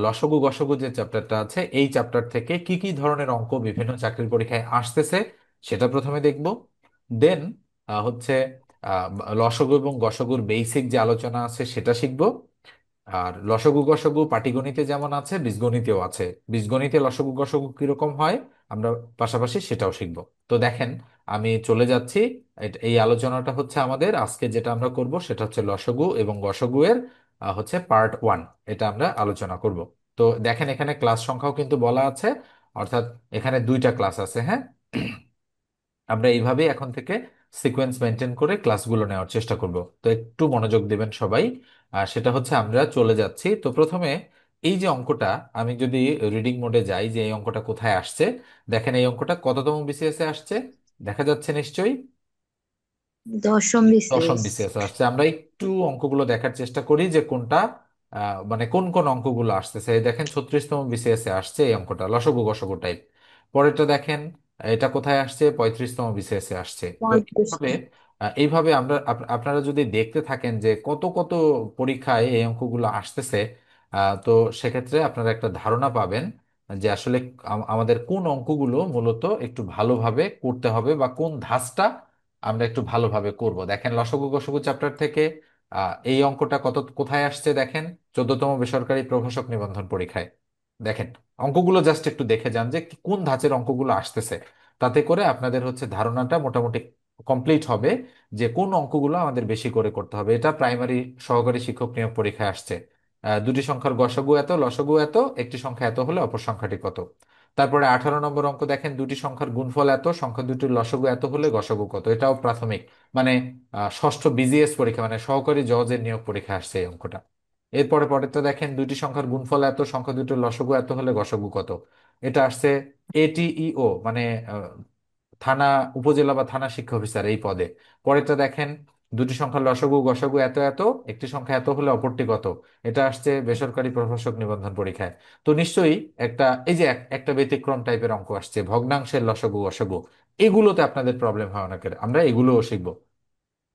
লসগু গসগু যে চ্যাপ্টারটা আছে এই চ্যাপ্টার থেকে কি কি ধরনের অঙ্ক বিভিন্ন চাকরির পরীক্ষায় আসতেছে সেটা প্রথমে দেখব। দেন হচ্ছে আহ, লসগু এবং গসগুর বেসিক যে আলোচনা আছে সেটা শিখব। আর লসগু গসগু পাটিগণিতে যেমন আছে বীজগণিতেও আছে। বীজগণিতে লসগু গসগু কিরকম হয় আমরা পাশাপাশি সেটাও শিখব। তো দেখেন, আমি চলে যাচ্ছি। এই আলোচনাটা হচ্ছে আমাদের আজকে যেটা আমরা করব সেটা হচ্ছে লসগু এবং গসগু এর হচ্ছে পার্ট 1। এটা আমরা আলোচনা করব। তো দেখেন, এখানে ক্লাস সংখ্যাও কিন্তু বলা আছে, অর্থাৎ এখানে 2টা ক্লাস আছে, হ্যাঁ। আমরা এইভাবে এখন থেকে সিকোয়েন্স মেনটেন করে ক্লাসগুলো নেওয়ার চেষ্টা করব। তো একটু মনোযোগ দিবেন সবাই। আর সেটা হচ্ছে আমরা চলে যাচ্ছি। তো প্রথমে এই যে অঙ্কটা, আমি যদি রিডিং মোডে যাই যে এই অঙ্কটা কোথায় আসছে, দেখেন এই অঙ্কটা কততম বিসিএস এ আসছে দেখা যাচ্ছে নিশ্চয়ই। দশম দশম বিসিএস। বিসিএস আসছে। আমরা একটু অঙ্কগুলো দেখার চেষ্টা করি যে কোনটা মানে কোন কোন অঙ্কগুলো আসতেছে। এই দেখেন 36তম বিসিএস এ আসছে এই অঙ্কটা, লসগু গসগু টাইপ। পরেরটা দেখেন, এটা কোথায় আসছে, 35তম বিসিএস এ আসছে। তো 35। এইভাবে আমরা আপনারা যদি দেখতে থাকেন যে কত কত পরীক্ষায় এই অঙ্কগুলো আসতেছে, তো সেক্ষেত্রে আপনারা একটা ধারণা পাবেন যে আসলে আমাদের কোন অঙ্কগুলো মূলত একটু ভালোভাবে করতে হবে বা কোন ধাঁচটা আমরা একটু ভালোভাবে করব। দেখেন লসগু গসগু চ্যাপ্টার থেকে এই অঙ্কটা কোথায় আসছে দেখেন, 14তম বেসরকারি প্রভাষক নিবন্ধন পরীক্ষায়। দেখেন, অঙ্কগুলো জাস্ট একটু দেখে যান যে কোন ধাঁচের অঙ্কগুলো আসতেছে। তাতে করে আপনাদের হচ্ছে ধারণাটা মোটামুটি কমপ্লিট হবে যে কোন অঙ্কগুলো আমাদের বেশি করে করতে হবে। এটা প্রাইমারি সহকারী শিক্ষক নিয়োগ পরীক্ষায় আসছে। দুটি সংখ্যার গসগু এত, লসগু এত, একটি সংখ্যা এত হলে অপর সংখ্যাটি কত। তারপরে 18 নম্বর অঙ্ক দেখেন, দুটি সংখ্যার গুণফল এত, সংখ্যা দুটির লসগু এত হলে গসগু কত। এটাও প্রাথমিক, মানে ষষ্ঠ বিজিএস পরীক্ষা, মানে সহকারী জজের নিয়োগ পরীক্ষা আসছে এই অঙ্কটা। এরপরে পরেরটা দেখেন, দুইটি সংখ্যার গুণফল এত, সংখ্যা দুটির লসগু এত হলে গসগু কত। এটা আসছে এটিইও, মানে আহ, থানা উপজেলা বা থানা শিক্ষা অফিসার এই পদে। পরেরটা দেখেন, দুটি সংখ্যার লসগু গসগু এত এত, একটি সংখ্যা এত হলে অপরটি কত। এটা আসছে বেসরকারি প্রভাষক নিবন্ধন পরীক্ষায়। তো নিশ্চয়ই একটা, এই যে একটা ব্যতিক্রম টাইপের অঙ্ক আসছে ভগ্নাংশের লসগু গসগু, এগুলোতে আপনাদের প্রবলেম হয় অনেকের, আমরা এগুলোও শিখবো।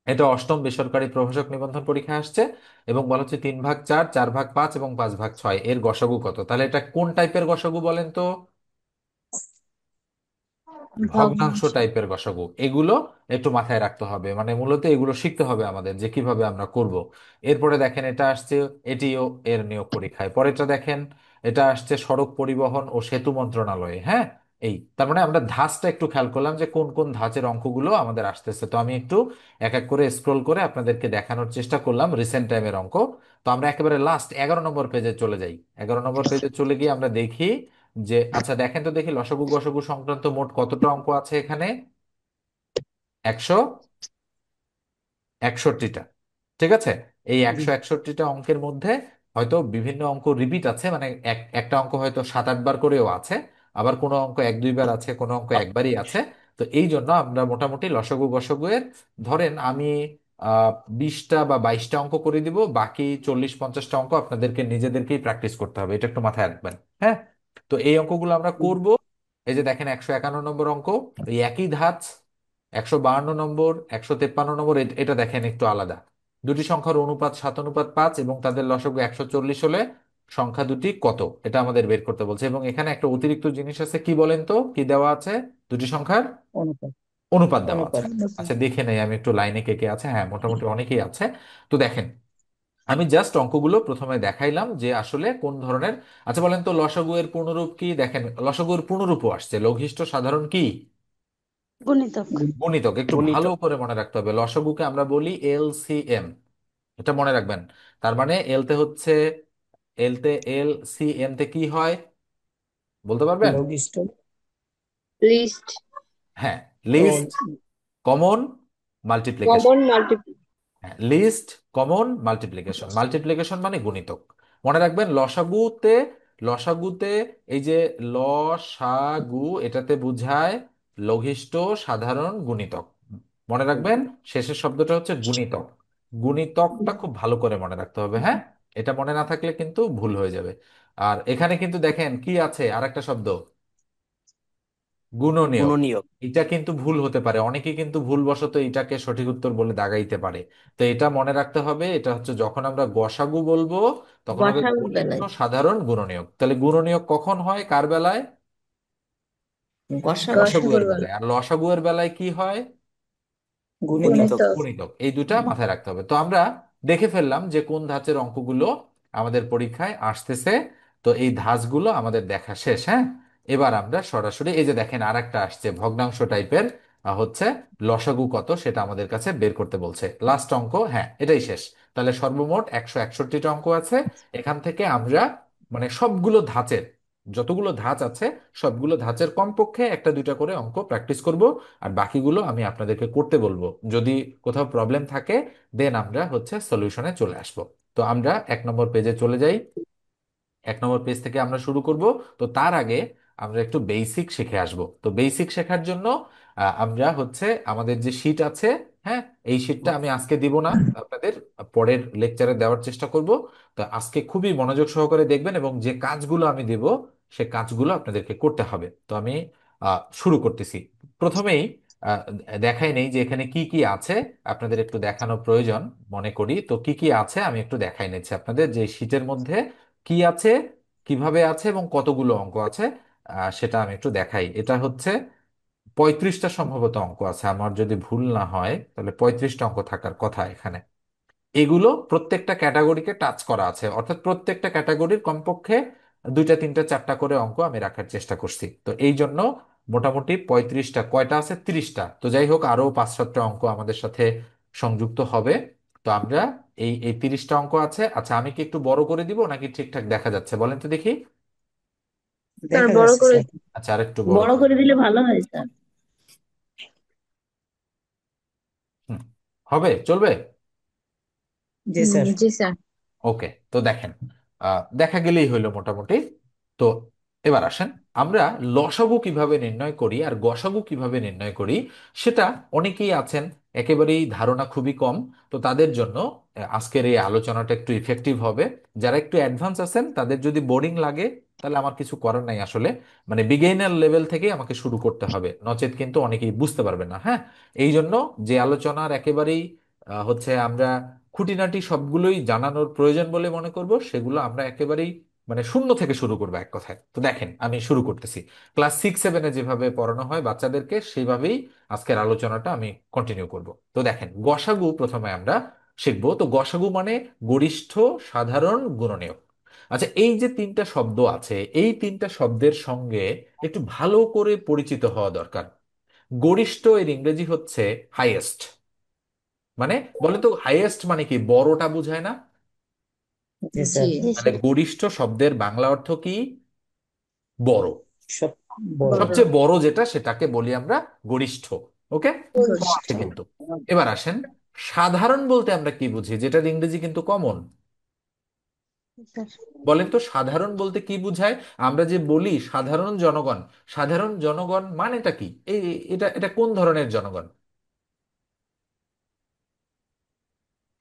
এটা অষ্টম বেসরকারি প্রভাষক নিবন্ধন পরীক্ষা আসছে এবং বলা হচ্ছে 3/4, 4/5 এবং 5/6 এর গসগু কত। তাহলে এটা কোন টাইপের গসগু বলেন তো? ভগ্নাংশ ভগ্নাংশ। টাইপের গসাগু। এগুলো একটু মাথায় রাখতে হবে, মানে মূলত এগুলো শিখতে হবে আমাদের যে কিভাবে আমরা করব। এরপরে দেখেন, এটা আসছে এটিও এর নিয়োগ পরীক্ষায়। পরেরটা দেখেন, এটা আসছে সড়ক পরিবহন ও সেতু মন্ত্রণালয়ে, হ্যাঁ। এই তার মানে আমরা ধাঁচটা একটু খেয়াল করলাম যে কোন কোন ধাঁচের অঙ্কগুলো আমাদের আসতেছে। তো আমি একটু এক এক করে স্ক্রোল করে আপনাদেরকে দেখানোর চেষ্টা করলাম রিসেন্ট টাইমের অঙ্ক। তো আমরা একেবারে লাস্ট 11 নম্বর পেজে চলে যাই। 11 নম্বর পেজে চলে গিয়ে আমরা দেখি যে, আচ্ছা দেখেন তো দেখি লসগু গসগু সংক্রান্ত মোট কতটা অঙ্ক আছে এখানে। 161টা। ঠিক আছে। এই 161টা অঙ্কের মধ্যে হয়তো বিভিন্ন অঙ্ক রিপিট আছে, মানে একটা অঙ্ক হয়তো 7-8 বার করেও আছে, আবার কোনো অঙ্ক 1-2 বার আছে, কোনো অঙ্ক একবারই আছে। তো এই জন্য আমরা মোটামুটি লসগু গসগু এর ধরেন আমি আহ 20টা বা 22টা অঙ্ক করে দিব, বাকি 40-50টা অঙ্ক আপনাদেরকে নিজেদেরকেই প্র্যাকটিস করতে হবে, এটা একটু মাথায় রাখবেন, হ্যাঁ। তো এই অঙ্কগুলো আমরা করব। এই যে দেখেন 151 নম্বর অঙ্ক, এই একই ধাঁচ। 152 নম্বর, 153 নম্বর, এটা দেখেন একটু আলাদা। দুটি সংখ্যার অনুপাত 7:5 এবং তাদের লসগু 140 হলে সংখ্যা দুটি কত, এটা আমাদের বের করতে বলছে। এবং এখানে একটা অতিরিক্ত জিনিস আছে, কি বলেন তো, কি দেওয়া আছে? দুটি সংখ্যার অনুপাত। অনুপাত দেওয়া আছে। অনুপাত। আচ্ছা দেখে নেই আমি একটু, লাইনে কে কে আছে, হ্যাঁ মোটামুটি অনেকেই আছে। তো দেখেন, আমি জাস্ট অঙ্কগুলো প্রথমে দেখাইলাম যে আসলে কোন ধরনের। আচ্ছা বলেন তো লসগু এর পূর্ণরূপ কি? দেখেন লসগু এর পূর্ণরূপও আসছে, লঘিষ্ঠ সাধারণ কি? গণিতক। গুণিতক। একটু গণিত। ভালো করে মনে রাখতে হবে, লসাগুকে আমরা বলি এলসিএম, এটা মনে রাখবেন। তার মানে এলতে হচ্ছে, এলতে এলসিএম তে কি হয় বলতে পারবেন? লঘিষ্ঠ। লিস্ট। হ্যাঁ, ও। Least common multiplication. Common multiple. হ্যাঁ, লিস্ট কমন মাল্টিপ্লিকেশন, মাল্টিপ্লিকেশন মানে গুণিতক। মনে রাখবেন লসাগুতে, লসাগুতে এই যে লসাগু এটাতে বুঝায় লঘিষ্ঠ সাধারণ গুণিতক। মনে রাখবেন শেষের শব্দটা হচ্ছে গুণিতক। গুণিতকটা খুব ভালো করে মনে রাখতে হবে, হ্যাঁ। এটা মনে না থাকলে কিন্তু ভুল হয়ে যাবে। আর এখানে কিন্তু দেখেন কি আছে, আরেকটা শব্দ, গুণনীয়ক। গুণনীয়ক। এটা কিন্তু ভুল হতে পারে, অনেকে কিন্তু ভুলবশত এটাকে সঠিক উত্তর বলে দাগাইতে পারে। তো এটা মনে রাখতে হবে, এটা হচ্ছে যখন আমরা গসাগু বলবো তখন হবে বসার গণিত বেলায় সাধারণ গুণনীয়ক। তাহলে গুণনীয়ক কখন হয় কার বেলায়? গসাগু। গসাগুয়ের গসাগুর বেলায়। বেলায় আর লসাগুয়ের বেলায় কি হয়? গুণিতক। গুণিতক। গণিতক। এই দুটা মাথায় রাখতে হবে। তো আমরা দেখে ফেললাম যে কোন ধাঁচের অঙ্কগুলো আমাদের পরীক্ষায় আসতেছে। তো এই ধাঁচগুলো আমাদের দেখা শেষ। হ্যাঁ, এবার আমরা সরাসরি এই যে দেখেন আর একটা আসছে ভগ্নাংশ টাইপের, হচ্ছে লসাগু কত সেটা আমাদের কাছে বের করতে বলছে। লাস্ট অঙ্ক, হ্যাঁ এটাই শেষ। তাহলে সর্বমোট 161টা অঙ্ক আছে। এখান থেকে আমরা মানে সবগুলো ধাঁচের, যতগুলো ধাঁচ আছে সবগুলো ধাঁচের কমপক্ষে একটা দুইটা করে অঙ্ক প্র্যাকটিস করব। আর বাকিগুলো আমি আপনাদেরকে করতে বলবো। যদি কোথাও প্রবলেম থাকে দেন আমরা হচ্ছে সলিউশনে চলে আসব। তো আমরা 1 নম্বর পেজে চলে যাই। 1 নম্বর পেজ থেকে আমরা শুরু করব। তো তার আগে আমরা একটু বেসিক শিখে আসব। তো বেসিক শেখার জন্য আমরা হচ্ছে আমাদের যে শীট আছে, হ্যাঁ এই শীটটা আমি আজকে দিব না, আপনাদের পরের লেকচারে দেওয়ার চেষ্টা করব। তো আজকে খুবই মনোযোগ সহকারে দেখবেন এবং যে কাজগুলো আমি দেব সে কাজগুলো আপনাদেরকে করতে হবে। তো আমি শুরু করতেছি। প্রথমেই আহ, দেখাই নেই যে এখানে কি কি আছে, আপনাদের একটু দেখানো প্রয়োজন মনে করি। তো কি কি আছে আমি একটু দেখাই নিচ্ছি আপনাদের, যে শীটের মধ্যে কি আছে, কিভাবে আছে এবং কতগুলো অঙ্ক আছে সেটা আমি একটু দেখাই। এটা হচ্ছে 35টা সম্ভবত অঙ্ক আছে, আমার যদি ভুল না হয় তাহলে 35টা অঙ্ক থাকার কথা এখানে। এগুলো প্রত্যেকটা ক্যাটাগরিকে টাচ করা আছে, অর্থাৎ প্রত্যেকটা ক্যাটাগরির কমপক্ষে দুইটা তিনটা চারটা করে অঙ্ক আমি রাখার চেষ্টা করছি। তো এই জন্য মোটামুটি 35টা, কয়টা আছে 30টা, তো যাই হোক আরো 5-7টা অঙ্ক আমাদের সাথে সংযুক্ত হবে। তো আমরা এই এই 30টা অঙ্ক আছে। আচ্ছা আমি কি একটু বড় করে দিব নাকি ঠিকঠাক দেখা যাচ্ছে বলেন তো দেখি? স্যার দেখা বড় যাচ্ছে করে, স্যার। আচ্ছা আর একটু বড় বড় করে করে দিই। দিলে ভালো হয় স্যার। হুম, হবে, চলবে। জি স্যার। জি স্যার। ওকে, তো দেখেন দেখা গেলেই হইলো মোটামুটি। তো এবার আসেন আমরা লসাগু কিভাবে নির্ণয় করি আর গসাগু কিভাবে নির্ণয় করি সেটা অনেকেই আছেন একেবারেই ধারণা খুবই কম। তো তাদের জন্য আজকের এই আলোচনাটা একটু ইফেক্টিভ হবে। যারা একটু অ্যাডভান্স আছেন তাদের যদি বোরিং লাগে তাহলে আমার কিছু করার নাই আসলে, মানে বিগিনার লেভেল থেকে আমাকে শুরু করতে হবে, নচেত কিন্তু অনেকেই বুঝতে পারবে না। হ্যাঁ, এই জন্য যে আলোচনার একেবারেই হচ্ছে আমরা খুঁটিনাটি সবগুলোই জানানোর প্রয়োজন বলে মনে করব সেগুলো আমরা একেবারেই মানে শূন্য থেকে শুরু করবো এক কথায়। তো দেখেন আমি শুরু করতেছি, ক্লাস 6-7-এ যেভাবে পড়ানো হয় বাচ্চাদেরকে সেইভাবেই আজকের আলোচনাটা আমি কন্টিনিউ করব। তো দেখেন গসাগু প্রথমে আমরা শিখবো। তো গসাগু মানে গরিষ্ঠ সাধারণ গুণনীয়ক। আচ্ছা এই যে তিনটা শব্দ আছে এই তিনটা শব্দের সঙ্গে একটু ভালো করে পরিচিত হওয়া দরকার। গরিষ্ঠ এর ইংরেজি হচ্ছে হাইয়েস্ট। মানে বলে তো হাইয়েস্ট মানে কি, বড়টা বুঝায় না? জি জি স্যার। জি তাহলে স্যার। গরিষ্ঠ শব্দের বাংলা অর্থ কি? বড়। সব বড়। বড়। সবচেয়ে বড় যেটা সেটাকে বলি আমরা গরিষ্ঠ। ওকে, ক গোষ্ঠ। আছে কিন্তু। এবার আসেন সাধারণ বলতে আমরা কি বুঝি, যেটার ইংরেজি কিন্তু কমন। স্যার বলেন তো সাধারণ বলতে কি বুঝায়? আমরা যে বলি সাধারণ জনগণ, সাধারণ জনগণ মানেটা কি? এই এটা এটা কোন ধরনের জনগণ?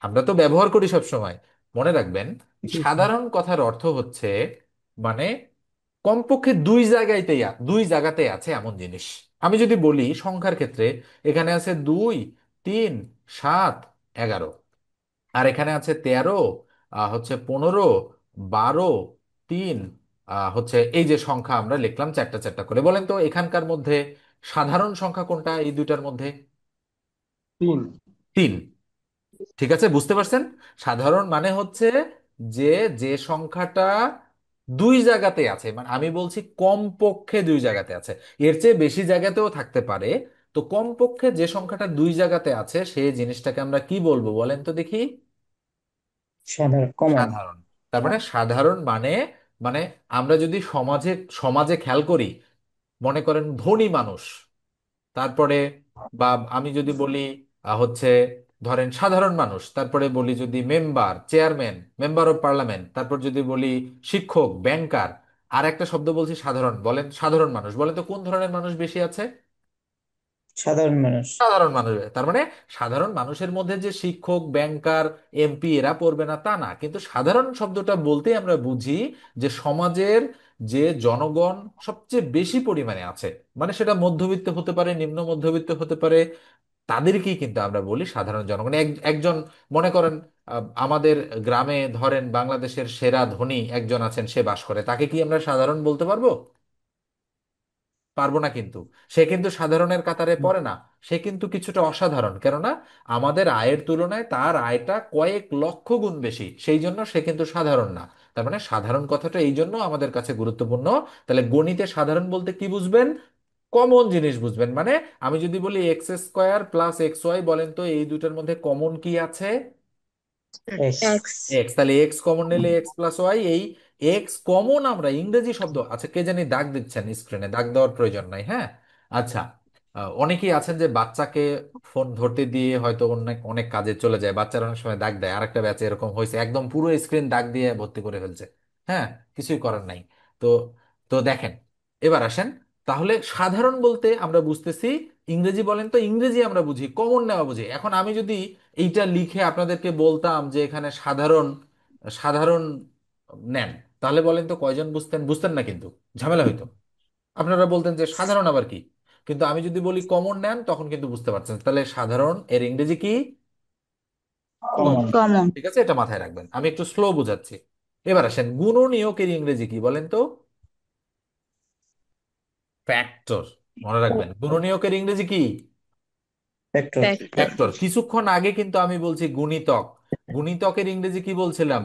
আমরা তো ব্যবহার করি সব সময়। মনে রাখবেন জি স্যার। সাধারণ কথার অর্থ হচ্ছে মানে কমপক্ষে দুই জায়গাতে আছে এমন জিনিস। আমি যদি বলি সংখ্যার ক্ষেত্রে, এখানে আছে 2, 3, 7, 11, আর এখানে আছে 13, হচ্ছে 15, 12, 3, হচ্ছে এই যে সংখ্যা আমরা লিখলাম চারটা চারটা করে, বলেন তো এখানকার মধ্যে সাধারণ সংখ্যা কোনটা এই দুইটার মধ্যে? 3। ঠিক আছে, বুঝতে পারছেন? সাধারণ মানে হচ্ছে যে যে সংখ্যাটা দুই জায়গাতে আছে, মানে আমি বলছি কমপক্ষে দুই জায়গাতে আছে, এর চেয়ে বেশি জায়গাতেও থাকতে পারে। তো কমপক্ষে যে সংখ্যাটা দুই জায়গাতে আছে সেই জিনিসটাকে আমরা কি বলবো বলেন তো দেখি? সাধারণ কমন। সাধারণ। তার মানে সাধারণ মানে মানে আমরা যদি সমাজে সমাজে খেয়াল করি, মনে করেন ধনী মানুষ, তারপরে বা আমি যদি বলি হচ্ছে ধরেন সাধারণ মানুষ, তারপরে বলি যদি member, chairman, member of parliament, তারপর যদি বলি শিক্ষক, ব্যাংকার, আর একটা শব্দ বলছি সাধারণ, বলেন সাধারণ মানুষ, বলেন তো কোন ধরনের মানুষ বেশি আছে? সাধারণ মানুষ। সাধারণ মানুষ, তার মানে সাধারণ মানুষের মধ্যে যে শিক্ষক, ব্যাংকার, এমপি এরা পড়বে না তা না, কিন্তু সাধারণ শব্দটা বলতেই আমরা বুঝি যে সমাজের যে জনগণ সবচেয়ে বেশি পরিমাণে আছে, মানে সেটা মধ্যবিত্ত হতে পারে, নিম্ন মধ্যবিত্ত হতে পারে, তাদেরকেই কিন্তু আমরা বলি সাধারণ জনগণ। একজন মনে করেন আমাদের গ্রামে ধরেন বাংলাদেশের সেরা ধনী একজন আছেন, সে বাস করে, তাকে কি আমরা সাধারণ বলতে পারবো? পারবো না কিন্তু। সে কিন্তু সাধারণের কাতারে পড়ে না, সে কিন্তু কিছুটা অসাধারণ, কেননা আমাদের আয়ের তুলনায় তার আয়টা কয়েক লক্ষ গুণ বেশি, সেই জন্য সে কিন্তু সাধারণ না। তার মানে সাধারণ কথাটা এই জন্য আমাদের কাছে গুরুত্বপূর্ণ। তাহলে গণিতে সাধারণ বলতে কি বুঝবেন? কমন জিনিস বুঝবেন। মানে আমি যদি বলি x square plus x y, বলেন তো এই দুটোর মধ্যে কমন কি আছে? এক্স। এক্স। এক্স, তাহলে এক্স কমন নিলে এক্স প্লাস ওয়াই। এই এক্স কমন আমরা ইংরেজি শব্দ, আচ্ছা কে জানি দাগ দিচ্ছেন স্ক্রিনে, দাগ দেওয়ার প্রয়োজন নাই, হ্যাঁ। আচ্ছা, অনেকেই আছেন যে বাচ্চাকে ফোন ধরতে দিয়ে হয়তো অনেক অনেক কাজে চলে যায়, বাচ্চারা অনেক সময় দাগ দেয়, আরেকটা ব্যাচে এরকম হয়েছে, একদম পুরো স্ক্রিন দাগ দিয়ে ভর্তি করে ফেলছে। হ্যাঁ, কিছুই করার নাই। তো তো দেখেন, এবার আসেন, তাহলে সাধারণ বলতে আমরা বুঝতেছি ইংরেজি, বলেন তো ইংরেজি আমরা বুঝি কমন নেওয়া বুঝি। এখন আমি যদি এইটা লিখে আপনাদেরকে বলতাম যে এখানে সাধারণ, সাধারণ নেন, তাহলে বলেন তো কয়জন বুঝতেন? বুঝতেন না কিন্তু, ঝামেলা হইতো। আপনারা বলতেন যে সাধারণ আবার কি, কিন্তু আমি যদি বলি কমন নেন তখন কিন্তু বুঝতে পারছেন। তাহলে সাধারণ এর ইংরেজি কি? কমন। কমন। কমন। ঠিক আছে, এটা মাথায় রাখবেন, আমি একটু স্লো বুঝাচ্ছি। এবার আসেন, গুণনীয়কের ইংরেজি কি বলেন তো? ফ্যাক্টর। মনে রাখবেন, গুণনীয়কের ইংরেজি কি? ফ্যাক্টর। ফ্যাক্টর। ফ্যাক্টর। কিছুক্ষণ আগে কিন্তু আমি বলছি গুণিতক, গুণিতকের ইংরেজি কি বলছিলাম?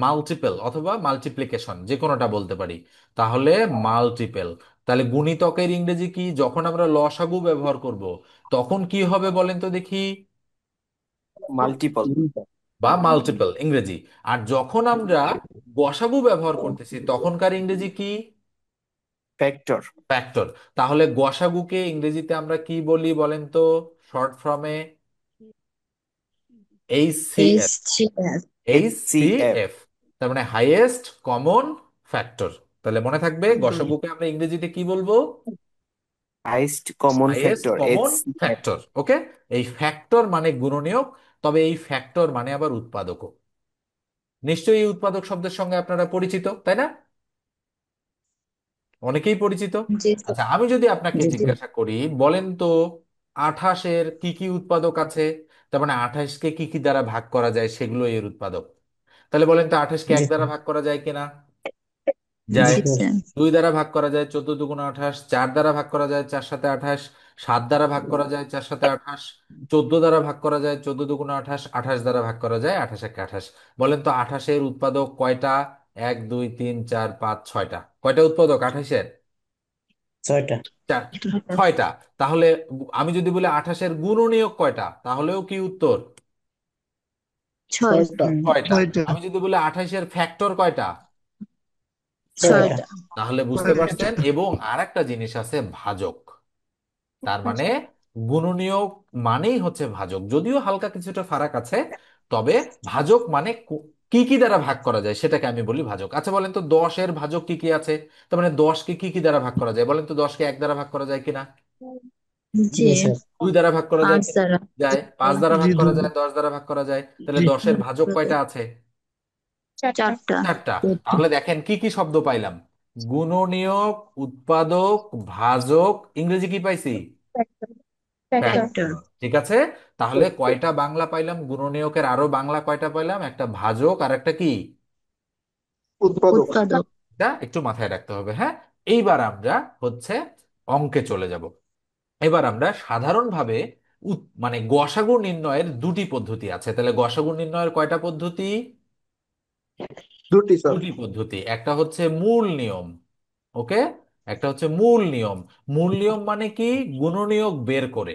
মাল্টিপল অথবা মাল্টিপ্লিকেশন, যে কোনোটা বলতে পারি। তাহলে মাল্টিপল। তাহলে গুণিতকের ইংরেজি কি? যখন আমরা লসাগু ব্যবহার করব তখন কি হবে বলেন তো দেখি? মাল্টিপল। বা মাল্টিপল ইংরেজি। আর যখন আমরা গসাগু ব্যবহার করতেছি তখনকার ইংরেজি কি? ফ্যাক্টর। ফ্যাক্টর। তাহলে গসাগুকে ইংরেজিতে আমরা কি বলি বলেন তো, শর্ট ফর্মে? H C H F. Three F. H H C C F. F, তার মানে হাইয়েস্ট কমন ফ্যাক্টর। তাহলে মনে থাকবে গসাগুকে আমরা ইংরেজিতে কি বলবো? Highest common highest factor, H common C F. Factor. Okay, এই ফ্যাক্টর মানে গুণনীয়ক, তবে এই ফ্যাক্টর মানে আবার উৎপাদকও। নিশ্চয়ই এই উৎপাদক শব্দের সঙ্গে আপনারা পরিচিত, তাই না? অনেকেই পরিচিত। জি স্যার। আচ্ছা, আমি যদি আপনাকে জি জি। জিজ্ঞাসা করি, বলেন তো 28-এর কি কি উৎপাদক আছে, তার মানে 28কে কি কি দ্বারা ভাগ করা যায় সেগুলো এর উৎপাদক। তাহলে বলেন তো 28কে জি এক দ্বারা স্যার। ভাগ করা যায় কিনা? জি যায়। জি স্যার। স্যার। 2 দ্বারা ভাগ করা যায়, 14 × 2 = 28। 4 দ্বারা ভাগ করা যায়, 4 × 7 = 28। 7 দ্বারা ভাগ করা যায়, 4 × 7 = 28। 14 দ্বারা ভাগ করা যায়, 14 × 2 = 28। 28 দ্বারা ভাগ করা যায়, 28 × 1 = 28। বলেন তো 28-এর উৎপাদক কয়টা? 1 2 3 4 5 6টা। কয়টা উৎপাদক 28-এর? ছয়টা। চার, 6টা। তাহলে আমি যদি বলি 28-এর গুণনীয়ক কয়টা, তাহলেও কি উত্তর? ছয়। ছয়টা। 6টা। ছয়টা। আমি যদি বলি 28-এর ফ্যাক্টর কয়টা, ছয়টা। ছয়টা। তাহলে বুঝতে পারছেন। এবং আর একটা জিনিস আছে, ভাজক। তার মানে গুণনীয়ক মানেই হচ্ছে ভাজক, যদিও হালকা কিছুটা ফারাক আছে, তবে ভাজক মানে কি কি দ্বারা ভাগ করা যায় সেটাকে আমি বলি ভাজক। আচ্ছা বলেন তো 10-এর ভাজক কি কি আছে? তার মানে 10কে কি কি দ্বারা ভাগ করা যায়, বলেন তো 10কে 1 দ্বারা ভাগ করা যায় কিনা? জি। জি স্যার। 2 দ্বারা ভাগ করা যায় পাঁচ কিনা? দ্বারা। যায়। 5 দ্বারা ভাগ করা যায়, 10 দ্বারা ভাগ করা যায়। তাহলে 10-এর ভাজক কয়টা আছে? চারটা। 4টা। তাহলে দেখেন কি কি শব্দ পাইলাম? গুণনীয়ক, উৎপাদক, ভাজক, ইংরেজি কি পাইছি? ফ্যাক্টর। ফ্যাক্টর। ঠিক আছে, তাহলে কয়টা বাংলা পাইলাম গুণনীয়কের? আরো বাংলা কয়টা পাইলাম? একটা ভাজক আর একটা কি? উৎপাদক। উৎপাদক। এটা একটু মাথায় রাখতে হবে, হ্যাঁ। এইবার আমরা হচ্ছে অঙ্কে চলে যাব। এবার আমরা সাধারণভাবে মানে গসাগু নির্ণয়ের দুটি পদ্ধতি আছে। তাহলে গসাগু নির্ণয়ের কয়টা পদ্ধতি? দুটি স্যার। দুটি পদ্ধতি। একটা হচ্ছে মূল নিয়ম, ওকে, একটা হচ্ছে মূল নিয়ম। মূল নিয়ম মানে কি? গুণনীয়ক বের করে।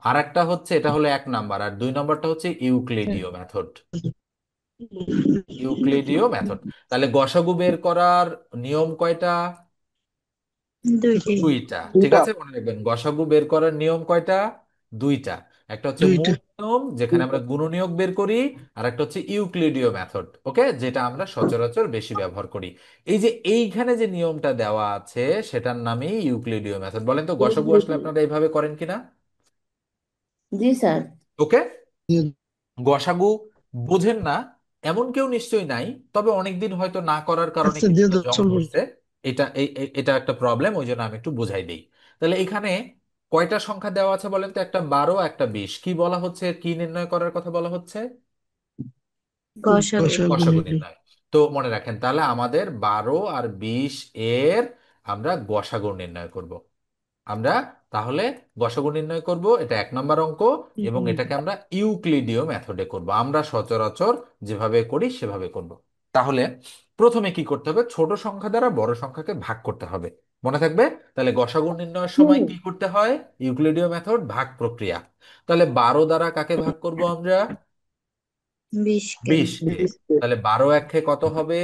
আর একটা হচ্ছে, এটা হলো 1 নাম্বার, আর 2 নাম্বারটা হচ্ছে ইউক্লিডীয় মেথড। ইউক্লিডীয় মেথড। তাহলে গসাগু বের করার নিয়ম কয়টা? দুইটি। দুইটা। ঠিক দুইটা। আছে, মনে রাখবেন গসাগু বের করার নিয়ম কয়টা? দুইটা। একটা হচ্ছে দুইটা। মূল নিয়ম যেখানে আমরা গুণনীয়ক বের করি, আর একটা হচ্ছে ইউক্লিডীয় মেথড, ওকে, যেটা আমরা সচরাচর বেশি ব্যবহার করি। এই যে এইখানে যে নিয়মটা দেওয়া আছে সেটার নামই ইউক্লিডীয় মেথড। বলেন তো গসাগু আসলে আপনারা এইভাবে করেন কিনা? জি স্যার। ওকে, গসাগু বোঝেন না এমন কেউ নিশ্চয়ই নাই, তবে অনেকদিন হয়তো না করার কারণে আচ্ছা দিয়ে কিছুটা দাও, জং চলবে। ধরছে। এটা একটা প্রবলেম, ওই জন্য আমি একটু বুঝাই দিই। তাহলে এখানে কয়টা সংখ্যা দেওয়া আছে বলেন তো? একটা 12, একটা 20। কি বলা হচ্ছে, কি নির্ণয় করার কথা বলা হচ্ছে? গসাগু। গসাগু গসাগু নির্ণয়। নির্ণয়। তো মনে রাখেন তাহলে আমাদের 12 আর 20 এর আমরা গসাগু নির্ণয় করব। আমরা তাহলে গসাগু নির্ণয় করব, এটা 1 নম্বর অঙ্ক, এবং এটাকে আমরা ইউক্লিডীয় মেথডে করব, আমরা সচরাচর যেভাবে করি সেভাবে করব। তাহলে প্রথমে কি করতে হবে? ছোট সংখ্যা দ্বারা বড় সংখ্যাকে ভাগ করতে হবে, মনে থাকবে। তাহলে গসাগু নির্ণয়ের সময় কি করতে হয়? ইউক্লিডীয় মেথড, ভাগ প্রক্রিয়া। তাহলে 12 দ্বারা কাকে ভাগ করব আমরা? 20 কে। 20 কে। তাহলে 12 1 কত হবে?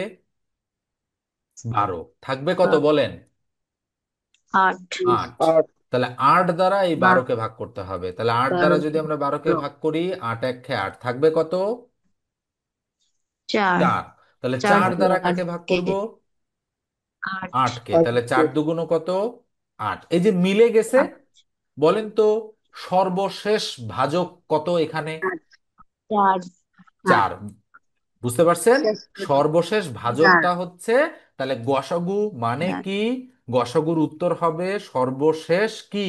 12। থাকবে কত বলেন? 8। 8। তাহলে 8 দ্বারা এই 12কে ভাগ করতে হবে। তাহলে 8 দ্বারা 12 যদি আমরা 12কে ভাগ করি, 8 1 8, থাকবে কত? 4। 4। তাহলে 4 4 দ্বারা কাকে ভাগ কে। করব? 8। 8কে। তাহলে 4 দুগুণ কত? 8। এই যে মিলে গেছে। বলেন তো সর্বশেষ ভাজক কত এখানে? 4। 4। বুঝতে পারছেন? সর্বশেষ ভাজকটা হচ্ছে, তাহলে গসাগু মানে কি? গসাগুর উত্তর হবে সর্বশেষ কি?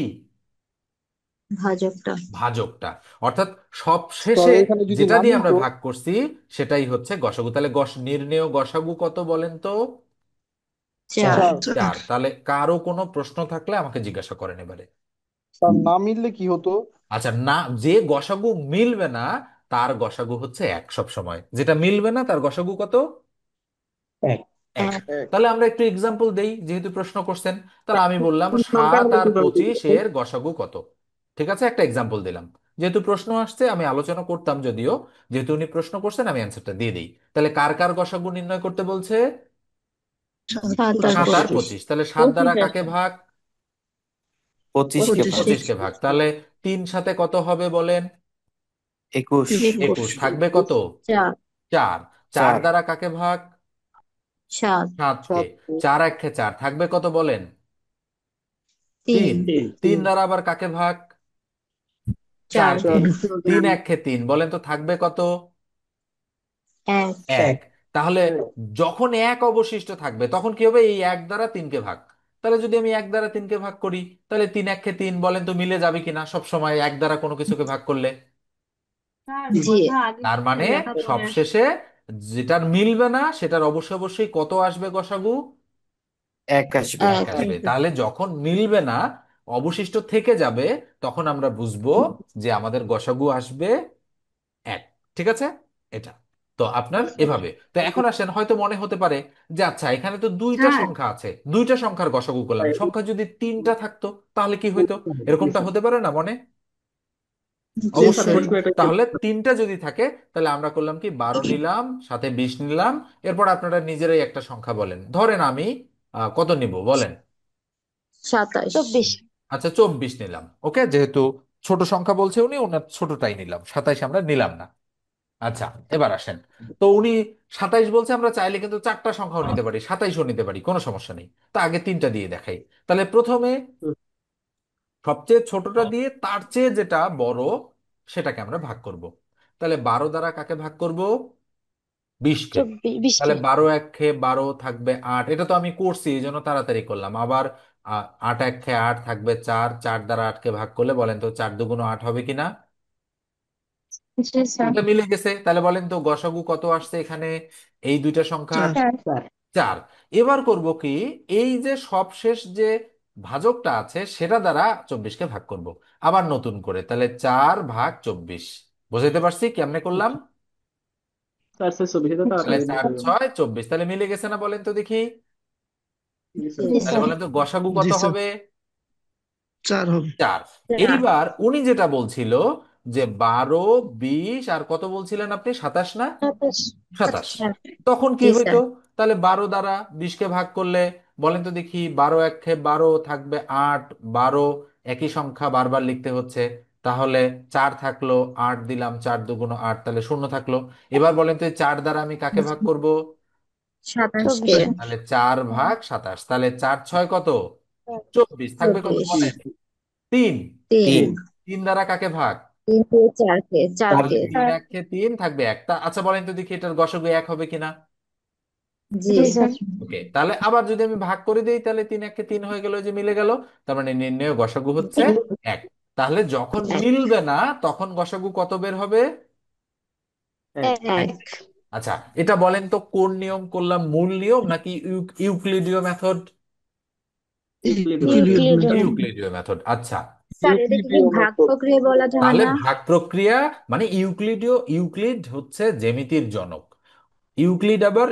ভাজকটা। ভাজকটা। অর্থাৎ সব স্যার শেষে এখানে যদি যেটা না দিয়ে আমরা মিলতো। ভাগ করছি সেটাই হচ্ছে গসাগু। তাহলে নির্ণেয় গসাগু কত বলেন তো? 4। স্যার 4। তাহলে কারো কোনো প্রশ্ন থাকলে আমাকে জিজ্ঞাসা করেন এবারে। স্যার না মিললে কি হতো? আচ্ছা, না, যে গসাগু মিলবে না তার গসাগু হচ্ছে 1 সব সময়। যেটা মিলবে না তার গসাগু কত? এক। 1। 1। এক। তাহলে আমরা একটু এক্সাম্পল দেই, যেহেতু প্রশ্ন করছেন। তাহলে আমি বললাম 7 আর 25 এর গসাগু কত। ঠিক আছে, একটা এক্সাম্পল দিলাম। যেহেতু প্রশ্ন আসছে, আমি আলোচনা করতাম যদিও, যেহেতু উনি প্রশ্ন করছেন আমি অ্যান্সারটা দিয়ে দিই। তাহলে কার কার গসাগু নির্ণয় করতে বলছে? 7 আর 7 আর 25। 25। তাহলে 7 দ্বারা কাকে ভাগ? 25কে ভাগ। 25। 25কে ভাগ। তাহলে 3 সাথে কত হবে বলেন? 21। 21। থাকবে কত? 4। 4। চার 4। দ্বারা কাকে ভাগ? 7। 7কে। 7। 4 1 4, থাকবে কত বলেন? 3। 3। 3 দ্বারা আবার কাকে ভাগ? 4 4কে। কে। 3 1 3, বলেন তো থাকবে কত? 1। 1। এক। তাহলে যখন 1 অবশিষ্ট থাকবে তখন কি হবে? এই 1 দ্বারা 3কে ভাগ। তাহলে যদি আমি 1 দ্বারা 3কে ভাগ করি, তাহলে 3 1 3, বলেন তো মিলে যাবে কিনা সব সময় 1 দ্বারা কোনো কিছুকে ভাগ করলে? জি। তার মানে সবশেষে যেটার মিলবে না সেটার অবশ্যই অবশ্যই কত আসবে গসাগু? 1 আসবে। 1 1। আসবে। তাহলে যখন মিলবে না, অবশিষ্ট থেকে যাবে, তখন আমরা বুঝবো যে আমাদের গসাগু আসবে 1। ঠিক আছে, এটা। তো আপনার এভাবে। তো এখন আসেন, হয়তো মনে হতে পারে যে আচ্ছা এখানে তো দুইটা সংখ্যা আছে, দুইটা সংখ্যার গসাগু করলাম, সংখ্যা যদি 3টা থাকতো তাহলে কি হইতো? এরকমটা হতে পারে না মনে? জি স্যার। অবশ্যই। তাহলে 3টা যদি থাকে, তাহলে আমরা করলাম কি, 12 নিলাম, সাথে 20 নিলাম। এরপর আপনারা নিজেরাই একটা সংখ্যা বলেন, ধরেন আমি কত নিব বলেন? 27। 24। আচ্ছা, 24 নিলাম। ওকে, যেহেতু ছোট সংখ্যা বলছে উনি, ওনার ছোটটাই নিলাম, 27 আমরা নিলাম না। আচ্ছা, এবার আসেন। তো উনি 27 বলছে, আমরা চাইলে কিন্তু 4টা সংখ্যাও নিতে পারি, 27ও নিতে পারি, কোনো সমস্যা নেই। তা আগে 3টা দিয়ে দেখাই। তাহলে প্রথমে সবচেয়ে ছোটটা দিয়ে তার চেয়ে যেটা বড় সেটাকে আমরা ভাগ করব। তাহলে 12 দ্বারা কাকে ভাগ করব? 20কে। 20 তাহলে কে। 12 1 12 থাকবে 8। এটা তো আমি করছি এই জন্য তাড়াতাড়ি করলাম। আবার 8 1 8 থাকবে 4। 4 দ্বারা 8কে ভাগ করলে বলেন তো 4 দুগুণ 8 হবে কিনা? জি স্যার। এটা মিলে গেছে। তাহলে বলেন তো গসাগু কত আসছে এখানে এই দুইটা সংখ্যার? 4। 4। এবার করব কি, এই যে সবশেষ যে ভাজকটা আছে সেটা দ্বারা 24কে ভাগ করব, আবার নতুন করে। তাহলে 4 ভাগ 24। বুঝাইতে পারছি কেমনে করলাম? 4 6 24, এটা তাহলে তাড়াতাড়ি মিলে 4 যাবে। 6 24, তাহলে মিলে গেছে না? বলেন তো দেখি। জি স্যার। জি তাহলে স্যার। বলেন তো গসাগু জি কত স্যার। হবে? 4 হবে। 4। 4। এইবার উনি যেটা বলছিল যে 12 20 আর কত বলছিলেন আপনি, 27 না? 27। 27। হ্যাঁ। তখন কি জি হইতো? স্যার। তাহলে 12 দ্বারা 20কে ভাগ করলে বলেন তো দেখি, 12 1 12 থাকবে 8। 12 একই সংখ্যা বারবার লিখতে হচ্ছে। তাহলে 4 থাকলো, 8 দিলাম, 4 × 2 = 8, তাহলে 0 থাকলো। এবার বলেন তো এই 4 দ্বারা আমি কাকে ভাগ করব? 27 কে। চব্বিশে। তাহলে 4/27, তাহলে 4×6 কত? 24, থাকবে কত 24। বলেন? 3। 3। 3। 3 দ্বারা কাকে ভাগ? 3 কে 4 কে। 4 তাহলে কে। 3 1 3 থাকবে একটা। আচ্ছা বলেন তো দেখি এটার গসাগু 1 হবে কিনা? জি। জি স্যার। ওকে, তাহলে আবার যদি আমি ভাগ করে দিই তাহলে 3 1 3 হয়ে গেল, ওই যে মিলে গেল। তার মানে নির্ণেয় গসাগু হচ্ছে 1। তাহলে যখন মিলবে না তখন গসাগু কত বের হবে? 1। 1। আচ্ছা, এটা বলেন তো কোন নিয়ম করলাম, মূল নিয়ম নাকি ইউক্লিডীয় মেথড? Euclid method. ইউক্লিডীয় মেথড। আচ্ছা, স্যার এটাকে কি ভাগ প্রক্রিয়া বলা যায় তাহলে না? ভাগ প্রক্রিয়া মানে ইউক্লিড হচ্ছে জ্যামিতির জনক। ইউক্লিড আবার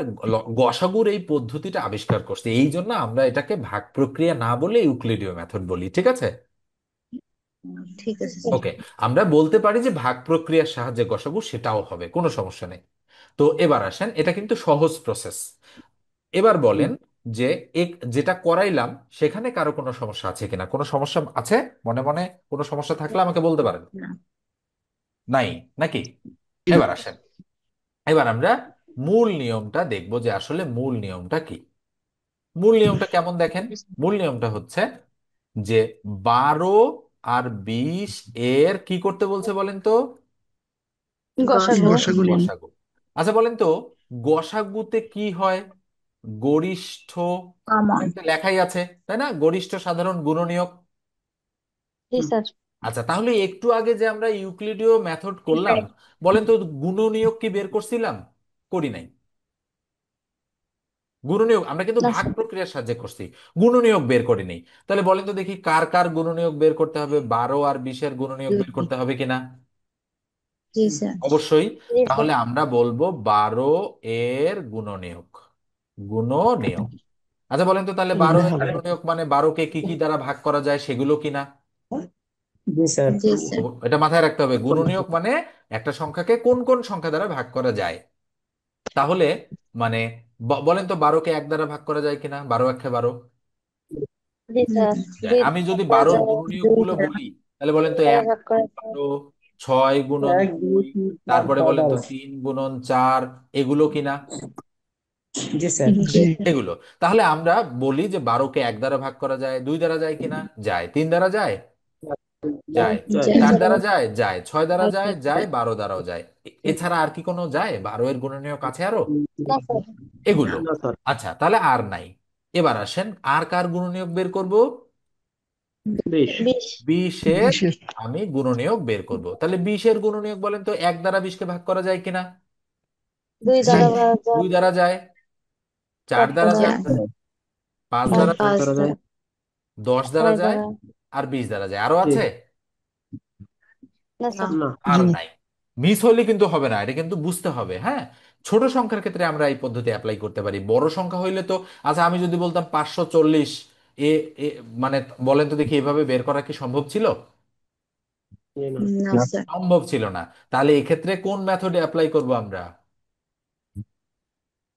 গসাগুর এই পদ্ধতিটা আবিষ্কার করছে, এই জন্য আমরা এটাকে ভাগ প্রক্রিয়া না বলে ইউক্লিডীয় মেথড বলি, ঠিক আছে? ঠিক আছে স্যার। ওকে, আমরা বলতে পারি যে ভাগ প্রক্রিয়ার সাহায্যে গসাগু, সেটাও হবে, কোনো সমস্যা নেই। তো এবার আসেন, এটা কিন্তু সহজ প্রসেস। এবার বলেন যে যেটা করাইলাম সেখানে কারো কোনো সমস্যা আছে কিনা? কোনো সমস্যা আছে মনে মনে? কোনো সমস্যা থাকলে আমাকে বলতে পারেন। না। নাই নাকি? এবার আসেন, এবার আমরা মূল নিয়মটা দেখবো যে আসলে মূল নিয়মটা কি। মূল নিয়মটা কেমন দেখেন। মূল নিয়মটা হচ্ছে যে 12 আর 20 এর কি করতে বলছে বলেন তো? গসাগু। গসাগু নিন। গসাগু। আচ্ছা বলেন তো, গসাগুতে কি হয়? গরিষ্ঠ, কমন। একটা লেখাই আছে তাই না, গরিষ্ঠ সাধারণ গুণনীয়ক। জি স্যার। আচ্ছা, তাহলে একটু আগে যে আমরা ইউক্লিডীয় মেথড করলাম, বলেন তো গুণনীয়ক কি বের করছিলাম? করি নাই। গুণনীয়ক আমরা কিন্তু না ভাগ স্যার। প্রক্রিয়ার সাহায্যে করছি, গুণনীয়ক বের করি নেই। তাহলে বলেন তো দেখি কার কার গুণনীয়ক বের করতে হবে? 12 আর 20-এর গুণনীয়ক বের করতে হবে কিনা? জি স্যার। অবশ্যই। জি স্যার। তাহলে আমরা বলবো 12 এর গুণনীয়ক। গুণনীয়ক। আচ্ছা বলেন তো তাহলে বারো লিখলে এর হবে। গুণনীয়ক মানে 12কে কি কি দ্বারা ভাগ করা যায় সেগুলো কিনা? জি স্যার। জি স্যার। এটা মাথায় রাখতে হবে, গুণনীয়ক মানে একটা সংখ্যাকে কোন কোন সংখ্যা দ্বারা ভাগ করা যায়। তাহলে মানে বলেন তো 12কে 1 দ্বারা ভাগ করা যায় কিনা? 12 × 1 = 12। জি স্যার। যায়। 2 আমি যদি করা 12-র যায়। গুণনীয়ক 2 গুলো বলি, তাহলে বলেন তো দ্বারা 1 ভাগ করা যায়। 12, 6 × এক দুই 2, তিন চার তারপরে ছয় বলেন তো বারো 3 × 4, এগুলো কিনা? জি স্যার। জি জি। স্যার। এগুলো। তাহলে আমরা বলি যে 12কে 1 দ্বারা ভাগ করা যায়, 2 দ্বারা যায় কিনা? যায়। 3 দ্বারা যায়? যায়। যায়। 4 দ্বারা যায়? যায়। 6 দ্বারা যায়? যায়। যায়। 12 দ্বারাও যায়। এছাড়া আর কি কোনো যায়? 12-এর গুণনীয়ক আছে আরো? না স্যার। এগুলো। না স্যার। আচ্ছা, তাহলে আর নাই। এবার আসেন, আর কার গুণনীয়ক বের করব? বেশ। 20। 20-এর 20-এর। আমি গুণনীয়ক বের করব। তাহলে 20-এর গুণনীয়ক বলেন তো 1 দ্বারা 20কে ভাগ করা যায় কিনা? 2 যায়। দ্বারা ভাগ 2 দ্বারা যায়। 4 করা দ্বারা যায়। যায়। 5 জি। দ্বারা যায়। 5 দ্বারা। 10 দ্বারা 6 যায়। দ্বারা। আর 20 দ্বারা যায়। আরো জি। আছে? না স্যার। না। আর জি। নাই। মিস হলে কিন্তু হবে না, এটা কিন্তু বুঝতে হবে, হ্যাঁ। ছোট সংখ্যার ক্ষেত্রে আমরা এই পদ্ধতি অ্যাপ্লাই করতে পারি, বড় সংখ্যা হইলে তো। আচ্ছা, আমি যদি বলতাম 540, এ এ মানে বলেন তো দেখি এভাবে বের করা কি সম্ভব ছিল? না। না স্যার। সম্ভব ছিল না। তাহলে এক্ষেত্রে কোন মেথডে অ্যাপ্লাই করব আমরা?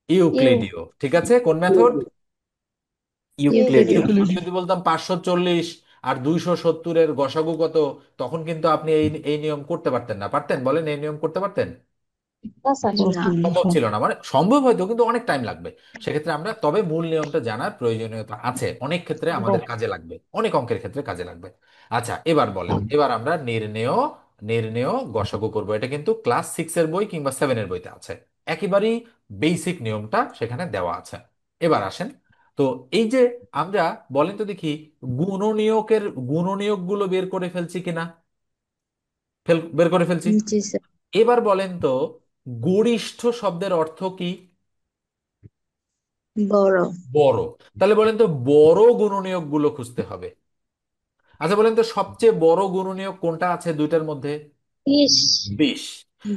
ইউ। ইউক্লিডীয়। ঠিক আছে, কোন মেথড? ইউক্লিডীয়। ইউক্লিডীয়। আমি ইউক্লিড। যদি বলতাম 540 আর 270-এর গসাগু কত, তখন কিন্তু আপনি এই এই নিয়ম করতে পারতেন না, পারতেন? বলেন, এই নিয়ম করতে পারতেন? না স্যার। না। পসিবল না সম্ভব স্যার। ছিল না, মানে সম্ভব হয়তো কিন্তু অনেক টাইম লাগবে। সেক্ষেত্রে আমরা তবে মূল নিয়মটা জানার প্রয়োজনীয়তা আছে, অনেক ক্ষেত্রে আমাদের কাজে লাগবে, অনেক অঙ্কের ক্ষেত্রে কাজে লাগবে। আচ্ছা, এবার বলেন, এবার আমরা নির্ণেয় নির্ণেয় গসাগু করব। এটা কিন্তু ক্লাস 6-এর বই কিংবা 7-এর বইতে আছে, একেবারেই বেসিক নিয়মটা সেখানে দেওয়া আছে। এবার আসেন, তো এই যে আমরা বলেন তো দেখি গুণনীয়কের গুণনীয়ক গুলো বের করে ফেলছি কিনা? বের করে ফেলছি। জি স্যার। এবার বলেন তো গরিষ্ঠ শব্দের অর্থ কি? বড়। বড়। তাহলে বলেন তো বড় গুণনীয়ক গুলো খুঁজতে হবে। আচ্ছা বলেন তো সবচেয়ে বড় গুণনীয়ক কোনটা আছে দুইটার মধ্যে? 20। 20।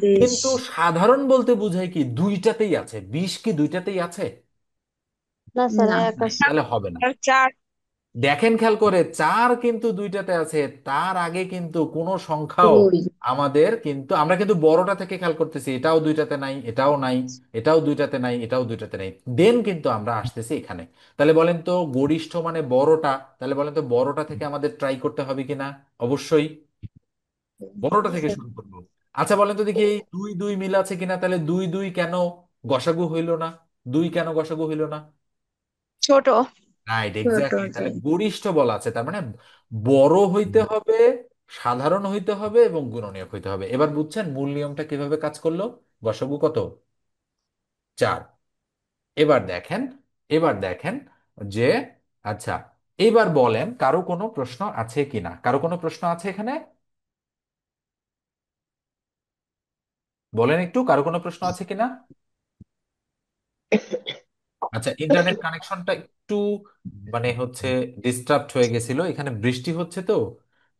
20। কিন্তু সাধারণ বলতে বোঝায় কি দুইটাতেই আছে? 20 কি দুইটাতেই আছে? না স্যার। না। এক নাই, আছে। তাহলে হবে না। আর 4। দেখেন খেয়াল করে, 4 কিন্তু দুইটাতে আছে, তার আগে কিন্তু কোনো সংখ্যাও 2। আমাদের কিন্তু, আমরা কিন্তু বড়টা থেকে খেয়াল করতেছি, এটাও দুইটাতে নাই, এটাও নাই, এটাও দুইটাতে নাই, এটাও দুইটাতে নাই, দেন কিন্তু আমরা আসতেছি এখানে। তাহলে বলেন তো গরিষ্ঠ মানে বড়টা, তাহলে বলেন তো বড়টা থেকে আমাদের ট্রাই করতে হবে কিনা? অবশ্যই। বড়টা জি থেকে স্যার। শুরু করবো। আচ্ছা বলেন তো দেখি, এই দুই দুই মিল আছে কিনা, তাহলে দুই দুই কেন গসাগু হইল না? দুই কেন গসাগু হইল না? ছোট। রাইট, ছোট এক্স্যাক্টলি। তাহলে স্যার। গরিষ্ঠ বলা আছে, তার মানে বড় হইতে হবে, সাধারণ হইতে হবে এবং গুণনীয়ক হইতে হবে। এবার বুঝছেন মূল নিয়মটা কিভাবে কাজ করলো? গসাগু কত? 4। এবার দেখেন, এবার দেখেন যে, আচ্ছা এবার বলেন কারো কোনো প্রশ্ন আছে কিনা, কারো কোনো প্রশ্ন আছে এখানে? বলেন একটু, কারো কোনো প্রশ্ন আছে কিনা? আচ্ছা, ইন্টারনেট কানেকশনটা একটু মানে হচ্ছে ডিস্টার্বড হয়ে গেছিল, এখানে বৃষ্টি হচ্ছে তো,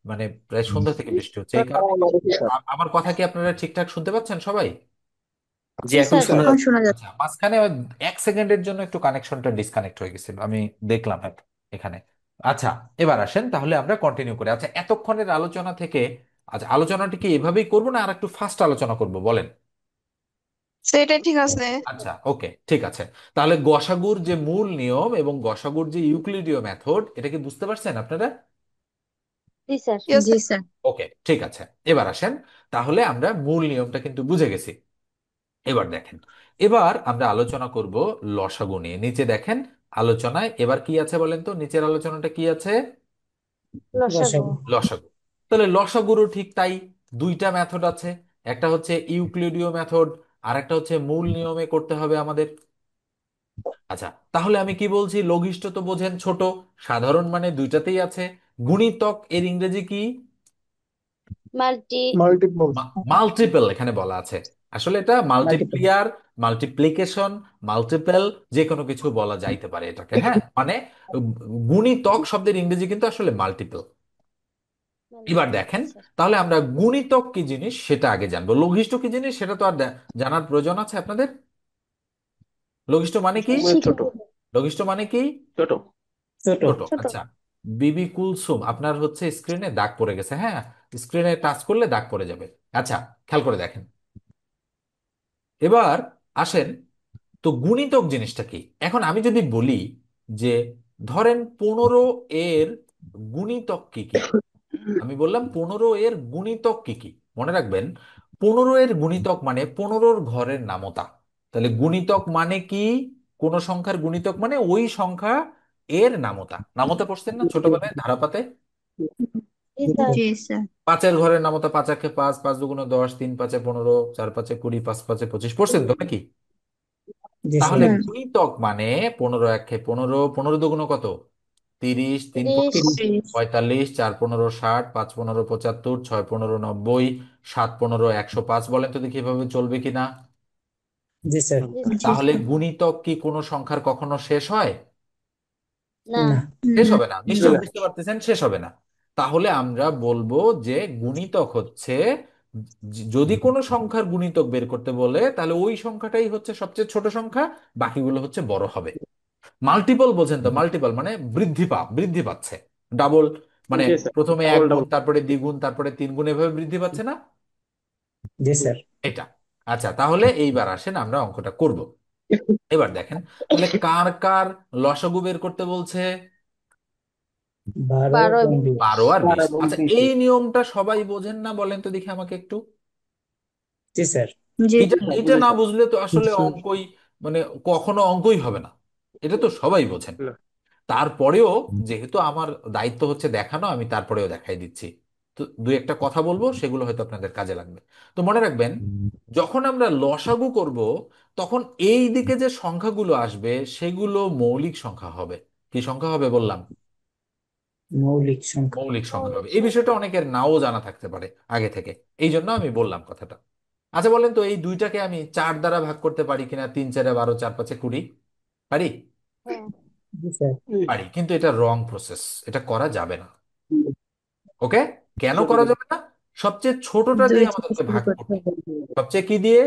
মানে প্রায় সন্ধ্যা থেকে বৃষ্টি হচ্ছে, এই কারণে আমার কথা কি আপনারা ঠিকঠাক শুনতে পাচ্ছেন সবাই? জি জি এখন স্যার। শোনা এখন যাচ্ছে। শোনা যাচ্ছে। আচ্ছা, মাঝখানে ওই 1 সেকেন্ডের জন্য একটু কানেকশনটা ডিসকানেক্ট হয়ে গেছিল, আমি দেখলাম এখানে। আচ্ছা, এবার আসেন তাহলে আমরা কন্টিনিউ করি। আচ্ছা, এতক্ষণের আলোচনা থেকে, আচ্ছা আলোচনাটি কি এভাবেই করবো না আর একটু ফাস্ট আলোচনা করব বলেন? সেটাই ঠিক আছে। আচ্ছা, ওকে, ঠিক আছে। তাহলে গসাগুর যে মূল নিয়ম এবং গসাগুর যে ইউক্লিডীয় মেথড, এটা কি বুঝতে পারছেন আপনারা? জি স্যার। ইয়েস জি স্যার। স্যার। ওকে, ঠিক আছে। এবার আসেন, তাহলে আমরা মূল নিয়মটা কিন্তু বুঝে গেছি। এবার দেখেন, এবার আমরা আলোচনা করব লসাগু নিয়ে। নিচে দেখেন আলোচনায় এবার কি আছে বলেন তো, নিচের আলোচনাটা কি আছে? লসাগু। লসাগু। লসাগু। তাহলে লসাগুরও ঠিক তাই, দুইটা মেথড আছে, একটা হচ্ছে ইউক্লিডীয় মেথড, আর একটা হচ্ছে মূল নিয়মে করতে হবে আমাদের। আচ্ছা, তাহলে আমি কি বলছি, লঘিষ্ঠ তো বোঝেন ছোট, সাধারণ মানে দুইটাতেই আছে, গুণিতক এর ইংরেজি কি? মাল্টি। মাল্টিপল। মাল্টিপল এখানে বলা আছে। আসলে এটা মাল্টিপল। মাল্টিপ্লিয়ার, মাল্টিপ্লিকেশন, মাল্টিপল, যে কোনো কিছু বলা যাইতে পারে এটাকে, হ্যাঁ মানে গুণিতক শব্দের ইংরেজি কিন্তু আসলে মাল্টিপল। এবার মাল্টিপল। জি দেখেন, স্যার। তাহলে আমরা গুণিতক কি জিনিস সেটা আগে জানবো, লঘিষ্ঠ কি জিনিস সেটা তো আর জানার প্রয়োজন আছে আপনাদের? লঘিষ্ঠ মানে কি? মানে ছোট। লঘিষ্ঠ মানে কি? ছোট। ছোট। ছোট। ছোট। আচ্ছা, বিবি কুলসুম আপনার হচ্ছে স্ক্রিনে দাগ পড়ে গেছে, হ্যাঁ, স্ক্রিনে টাচ করলে দাগ পড়ে যাবে। আচ্ছা, খেয়াল করে দেখেন। এবার আসেন, তো গুণিতক জিনিসটা কি? এখন আমি যদি বলি যে ধরেন 15 এর গুণিতক কি কি, আমি বললাম 15 এর গুণিতক কি কি, মনে রাখবেন 15 এর গুণিতক মানে 15-র ঘরের নামতা। তাহলে গুণিতক মানে কি? কোন সংখ্যার গুণিতক মানে ওই সংখ্যা এর নামতা। নামতা পড়ছেন না ছোটবেলায় ধারাপাতে? জি স্যার। জি স্যার। পাঁচের ঘরের নামতা, 5 পাঁচ, 5 2 10, 3 5 15, 4 5 20, 5 5 25 পড়ছেন তো নাকি? জি স্যার। তাহলে হুম। গুণিতক মানে 15 1 15, 15 2 কত? 30, 3 30। 30। 45, 4 15 60, 5 15 75, 6 15 90, 7 15 105। বলেন তো দেখি এভাবে চলবে কিনা? জি স্যার। জি স্যার। জি তাহলে স্যার। গুণিতক কি কোনো সংখ্যার কখনো শেষ হয়? না। না। শেষ হুম। হবে না, নিশ্চয়ই না। বুঝতে পারতেছেন শেষ হবে না। তাহলে আমরা বলবো যে গুণিতক হচ্ছে, যদি কোনো সংখ্যার গুণিতক বের করতে বলে তাহলে ওই সংখ্যাটাই হচ্ছে সবচেয়ে ছোট সংখ্যা, বাকিগুলো হচ্ছে বড় হবে। মাল্টিপল বোঝেন তো, মাল্টিপল মানে বৃদ্ধি পাচ্ছে, ডাবল, মানে জি স্যার। প্রথমে এক ডাবল গুণ, ডাবল। তারপরে দ্বিগুণ, তারপরে তিন গুণ, এভাবে বৃদ্ধি পাচ্ছে না? জি স্যার। এটা। আচ্ছা, তাহলে এইবার আসেন আমরা অঙ্কটা করব। এবার দেখেন, তাহলে কার কার লসাগু বের করতে বলছে? 12 12 এবং এবং 20। 12 আর 20। 12 এবং আচ্ছা, 20। এই নিয়মটা সবাই বোঝেন না বলেন তো দেখি আমাকে একটু। জি স্যার। জি এটা স্যার। এটা না বুঝলে তো জি আসলে স্যার। অঙ্কই, মানে কখনো অঙ্কই হবে না, এটা তো সবাই বোঝেন। না। তারপরেও যেহেতু আমার দায়িত্ব হচ্ছে দেখানো, আমি তারপরেও দেখাই দিচ্ছি। তো দুই একটা কথা বলবো, সেগুলো হয়তো আপনাদের কাজে লাগবে। তো মনে রাখবেন, যখন আমরা লসাগু করব তখন এই দিকে যে সংখ্যাগুলো আসবে সেগুলো মৌলিক সংখ্যা হবে। কি সংখ্যা হবে বললাম? মৌলিক সংখ্যা। মৌলিক সংখ্যা মৌলিক হবে। এই বিষয়টা সংখ্যা। অনেকের নাও জানা থাকতে পারে আগে থেকে, এই জন্য আমি বললাম কথাটা। আচ্ছা বলেন তো, এই দুইটাকে আমি 4 দ্বারা ভাগ করতে পারি কিনা? 3 4 12, 4 5 20, পারি? হ্যাঁ। জি স্যার। পারি, কিন্তু এটা রং প্রসেস, এটা করা যাবে না। ওকে, কেন করা যাবে না? সবচেয়ে ছোটটা দুই দিয়ে থেকে আমাদেরকে শুরু ভাগ করতে করতে হবে। হবে। সবচেয়ে কি দিয়ে?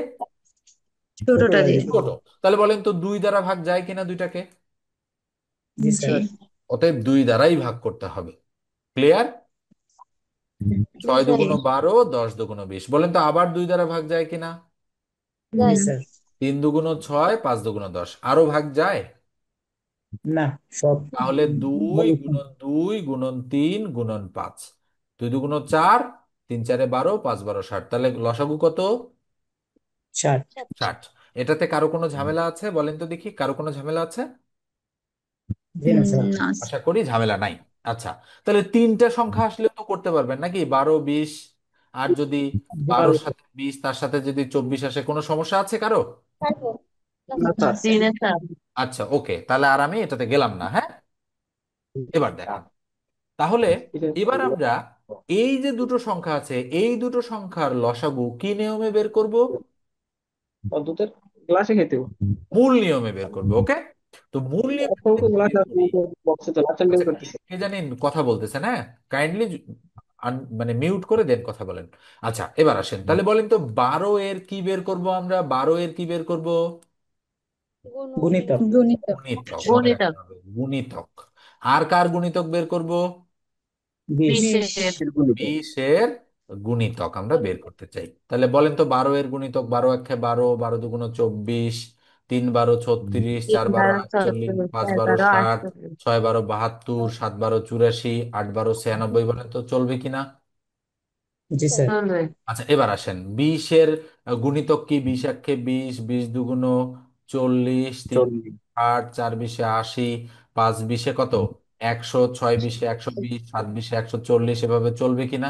ছোটটা ছোটটা দিয়ে। দিয়ে। ছোট। তাহলে বলেন তো 2 দ্বারা ভাগ যায় কিনা দুইটাকে? জি জি। স্যার। অতএব 2 দ্বারাই ভাগ করতে হবে। ক্লিয়ার? জি 6 স্যার। জি। দুগুণ 12, 10 দুগুণ 20। বলেন তো আবার 2 দ্বারা ভাগ যায় কিনা? জি যাই। হুম। স্যার। 3 দুগুণ 6, 5 দুগুণ 10। আরো ভাগ যায়? না। সব তাহলে দুই মৌলিক গুণন সংখ্যা। 2 গুণন 3 গুণন 5, 2 দুগুণ 4, 3 × 4 = 12, 5 × 12 = 60, তাহলে লসাগু কত? 60। 60। এটাতে কারো কোনো ঝামেলা আছে বলেন তো দেখি, কারো কোনো ঝামেলা আছে? জি না স্যার। না আশা করি ঝামেলা নাই। আচ্ছা, তাহলে তিনটা সংখ্যা আসলে তো করতে পারবেন নাকি, 12, 20। আর যদি জি 12-র পারবো। সাথে 20, তার সাথে যদি 24 আসে, কোনো সমস্যা আছে কারো? পারবো না না স্যার। স্যার। না স্যার আচ্ছা, ওকে, তাহলে আর আমি এটাতে গেলাম না। হ্যাঁ, এবার দেখেন, তাহলে এবার আমরা এই যে দুটো সংখ্যা আছে, এই দুটো সংখ্যার লসাগু কি নিয়মে বের করব? অন্তত ক্লাসে খেতে মূল নিয়মে বের করবে। ওকে, তো মূল নিয়মে যদি আমি ক্লাস বের করি। বক্সে তো লাচন বের আচ্ছা, করতেছে। কে জানেন কথা বলতেছেন? হ্যাঁ, কাইন্ডলি মানে মিউট করে দেন, কথা বলেন। আচ্ছা, এবার আসেন, তাহলে বলেন তো 12 এর কি বের করব আমরা? 12 এর কি বের করব? গুণিতক। গণিতক গুণিতক, মনে রাখতে গণিতক হবে, গুণিতক। আর কার গুণিতক বের করব? 20। বিশের 20-এর গুণিতক আমরা বের করতে চাই। তাহলে বলেন তো 12-এর গুণিতক, 12 × 1 = 12, 12 × 2 = 24, 3 × 12 = 36, 4 × 12 = 48, 5 × 12 = 60, 6 × 12 = 72, 7 × 12 = 84, 8 × 12 = 96। বলেন তো চলবে কিনা? জি স্যার। চলবে আচ্ছা, এবার আসেন 20-এর গুণিতক কি? 20 × 1 = 20, 20 × 2 = 40, 3 × 40। 8, 4 × 20 = 80, 5 × 20 কত? 100, 6 × 20 = 120, 7 × 20 = 140। এভাবে চলবে কিনা?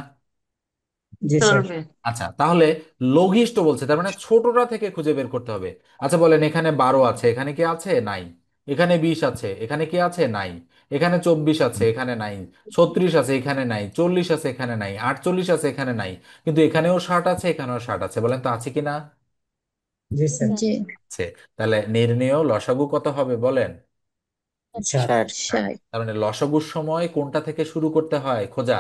জি স্যার। চলবে আচ্ছা, তাহলে লঘিষ্ঠ বলছে, তার মানে ছোটটা থেকে খুঁজে বের করতে হবে। আচ্ছা বলেন, এখানে 12 আছে, এখানে কি আছে? নাই। এখানে 20 আছে, এখানে কি আছে? নাই। এখানে 24 আছে, এখানে নাই। 36 আছে, এখানে নাই। 40 আছে, এখানে নাই। 48 আছে, এখানে নাই। কিন্তু এখানেও 60 আছে, এখানেও 60 আছে। বলেন তো আছে কিনা? জি জি স্যার। স্যার। জি আছে। তাহলে নির্ণেয় লসাগু কত হবে বলেন? 60। 60। 60। 60 তার মানে লসাগুর সময় কোনটা থেকে শুরু করতে হয় খোঁজা?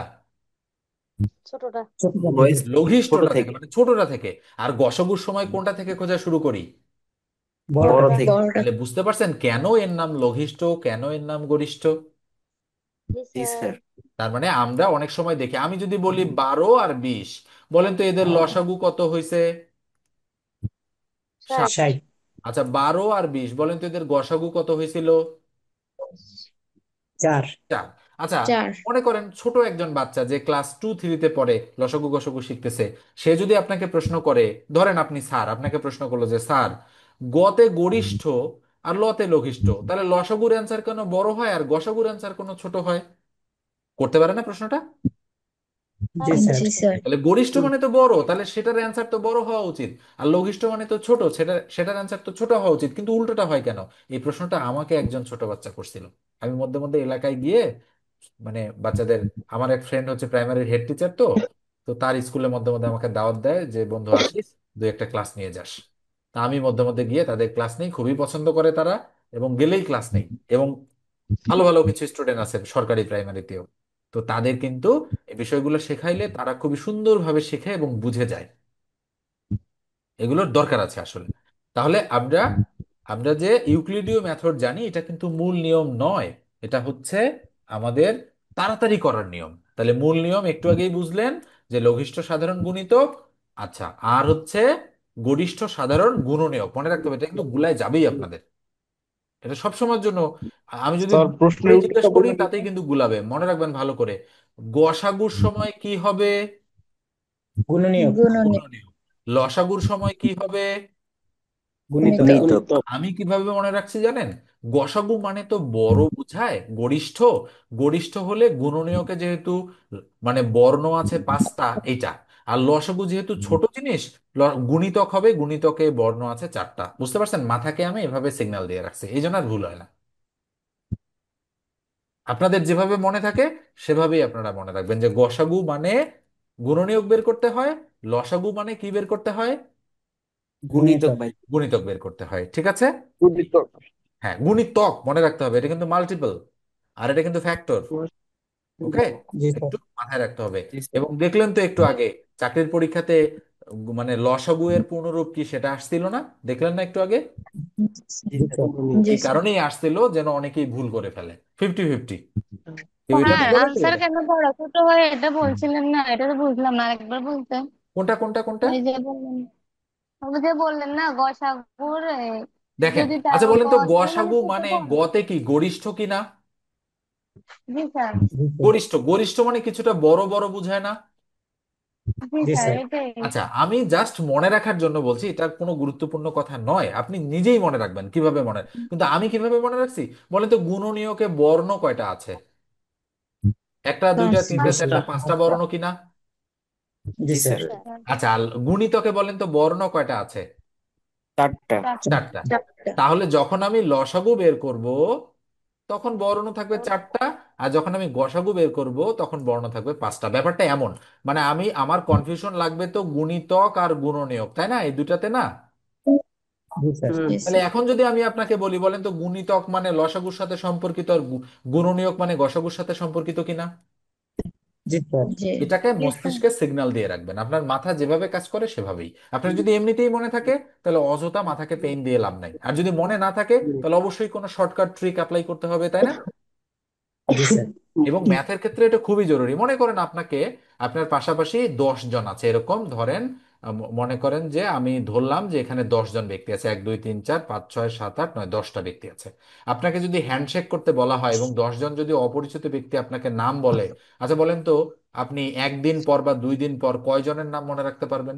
ছোটটা। ছোট থেকে। লয়েস ছোট লঘিষ্ঠটা থেকে, থেকে। মানে ছোটটা থেকে। আর গসাগুর সময় কোনটা থেকে খোঁজা শুরু করি? বড়টা বড় বড়টা। থেকে। থেকে। বড়টা তাহলে বুঝতে পারছেন কেন এর নাম লঘিষ্ঠ, কেন এর নাম গরিষ্ঠ? জি জি স্যার। স্যার। তার মানে আমরা অনেক সময় দেখি, আমি যদি বলি 12 আর 20, বলেন তো এদের লসাগু কত হয়েছে? 60। 60। 60। আচ্ছা, 12 আর 20, বলেন তো এদের গসাগু কত হয়েছিল? 4। 4। আচ্ছা, 4 মনে করেন ছোট একজন বাচ্চা যে ক্লাস 2, 3-তে পড়ে, লসাগু গসাগু শিখতেছে, সে যদি আপনাকে প্রশ্ন করে, ধরেন আপনি স্যার, আপনাকে প্রশ্ন করলো যে স্যার, গতে গরিষ্ঠ আর লতে লঘিষ্ঠ, তাহলে লসাগুর অ্যান্সার কেন বড় হয় আর গসাগুর অ্যান্সার কেন ছোট হয়? করতে পারে না প্রশ্নটা? জি পারবো। স্যার। জি স্যার তাহলে গরিষ্ঠ মানে তো বড়, তাহলে সেটার অ্যান্সার তো বড় হওয়া উচিত। আর লঘিষ্ঠ মানে তো ছোট, সেটার অ্যান্সার তো ছোট হওয়া উচিত। কিন্তু উল্টোটা হয় কেন? এই প্রশ্নটা আমাকে একজন ছোট বাচ্চা করছিল। আমি মধ্যে মধ্যে এলাকায় গিয়ে মানে বাচ্চাদের, আমার এক ফ্রেন্ড হচ্ছে প্রাইমারির হেড টিচার, তো তো তার স্কুলে মধ্যে মধ্যে আমাকে দাওয়াত দেয় যে বন্ধু আসিস, 2-একটা ক্লাস নিয়ে যাস। তা আমি মধ্যে মধ্যে গিয়ে তাদের ক্লাস নেই, খুবই পছন্দ করে তারা, এবং গেলেই ক্লাস নেই। এবং ভালো ভালো কিছু স্টুডেন্ট আছে সরকারি প্রাইমারিতেও, তো তাদের কিন্তু এই বিষয়গুলো শেখাইলে তারা খুবই সুন্দরভাবে শেখে এবং বুঝে যায়। এগুলোর দরকার আছে আসলে। তাহলে আমরা আমরা যে ইউক্লিডীয় মেথড জানি, এটা কিন্তু মূল নিয়ম নয়, এটা হচ্ছে আমাদের তাড়াতাড়ি করার নিয়ম। তাহলে মূল নিয়ম একটু আগেই বুঝলেন, যে লঘিষ্ঠ সাধারণ গুণিতক। আচ্ছা, আর হচ্ছে গরিষ্ঠ সাধারণ গুণনীয়ক, মনে রাখতে হবে, এটা কিন্তু গুলায় যাবেই আপনাদের, এটা সব সময়ের জন্য। আমি যদি স্যার করে প্রশ্নের জিজ্ঞেস উত্তরটা করি বলবেন তাতেই একটু? কিন্তু গুলাবে, মনে রাখবেন ভালো করে। গসাগুর সময় কি হবে? গুণনীয়ক। গুণনীয়ক গুণনীয়ক। লসাগুর সময় কি হবে? গুণিতক। গণিতক গুণিতক। আমি কিভাবে মনে রাখছি জানেন? গসাগু মানে তো বড় বোঝায়, গরিষ্ঠ। গরিষ্ঠ হলে গুণনীয়কে যেহেতু মানে বর্ণ আছে 5টা, এইটা। আর লসাগু যেহেতু ছোট জিনিস, গুণিতক হবে, গুণিতকে বর্ণ আছে 4টা। বুঝতে পারছেন? মাথাকে আমি এভাবে সিগন্যাল দিয়ে রাখছি, এই জন্য আর ভুল হয় না। আপনাদের যেভাবে মনে থাকে সেভাবেই আপনারা মনে রাখবেন, যে গসাগু মানে গুণনীয়ক বের করতে হয়, লসাগু মানে কি বের করতে হয়? গুণিতক গুণিতক। ভাই। গুণিতক বের করতে হয়। ঠিক আছে? গুণিতক। হ্যাঁ, গুণিতক মনে রাখতে হবে, এটা কিন্তু মাল্টিপল, আর এটা কিন্তু ফ্যাক্টর। ওকে, জি স্যার। একটু মাথায় রাখতে হবে। জি স্যার। এবং দেখলেন তো একটু আগে চাকরির পরীক্ষাতে মানে লসাগু এর পূর্ণরূপ কি সেটা আসছিল না? দেখলেন না একটু আগে? জি জি স্যার। স্যার। জি এই স্যার কারণেই আসছিল যেন অনেকেই ভুল করে ফেলে, 50-50। কেউ এটা হ্যাঁ নিয়ে বলে তো আনসার এটা। কেন বড় ছোট হয় এটা বলছিলেন না, এটা তো বুঝলাম না, আরেকবার বলতে। কোনটা কোনটা কোনটা? ওই যে বললেন, ওই যে বললেন না গসাগুর দেখেন, যদি আচ্ছা বলেন গ তো দিয়ে মানে গসাগু ছোট মানে হয়। গতে কি গরিষ্ঠ কি না? জি স্যার জি স্যার। গরিষ্ঠ, গরিষ্ঠ মানে কিছুটা বড় বড় বুঝায় না? জি স্যার স্যার। এটাই। আচ্ছা, আমি জাস্ট মনে রাখার জন্য বলছি, এটা কোনো গুরুত্বপূর্ণ কথা নয়, আপনি নিজেই মনে রাখবেন কিভাবে মনে। কিন্তু আমি কিভাবে মনে রাখছি বলেন তো, গুণনীয়কে বর্ণ কয়টা আছে? একটা, দুইটা, তিনটা, পাঁচটা। চারটা, পাঁচটা বর্ণ কিনা? জি জি স্যার। স্যার। স্যার আচ্ছা, আর গুণিতকে বলেন তো বর্ণ কয়টা আছে? 4টা। চারটা। চারটা। তাহলে যখন আমি লসাগু বের করব তখন বর্ণ থাকবে চারটা, আর যখন আমি গসাগু বের করব তখন বর্ণ থাকবে পাঁচটা। ব্যাপারটা এমন, মানে আমি, আমার কনফিউশন লাগবে তো গুণিতক আর গুণনীয়ক, তাই না, এই দুটাতে না? জি স্যার। হুম। তাহলে এখন যদি আমি আপনাকে বলি, বলেন তো গুণিতক মানে লসাগুর সাথে সম্পর্কিত, আর গুণনীয়ক মানে গসাগুর সাথে সম্পর্কিত কিনা? জি স্যার। এটাকে মস্তিষ্কে সিগন্যাল দিয়ে রাখবেন, আপনার মাথা যেভাবে কাজ করে সেভাবেই। আপনার যদি এমনিতেই মনে থাকে তাহলে অযথা মাথাকে পেইন দিয়ে লাভ নাই, আর যদি মনে না থাকে তাহলে অবশ্যই কোনো শর্টকাট ট্রিক অ্যাপ্লাই করতে হবে, তাই না? জি স্যার। এবং ম্যাথের ক্ষেত্রে এটা খুবই জরুরি। মনে করেন আপনাকে, আপনার পাশাপাশি 10 জন আছে, এরকম ধরেন, মনে করেন যে আমি ধরলাম যে এখানে 10 জন ব্যক্তি আছে, 1 2 3 4 5 6 7 8 9, 10টা ব্যক্তি আছে। আপনাকে যদি হ্যান্ডশেক করতে বলা হয় এবং 10 জন যদি অপরিচিত ব্যক্তি আপনাকে নাম বলে, আচ্ছা বলেন তো, আপনি একদিন পর বা 2 দিন পর কয়জনের নাম মনে রাখতে পারবেন?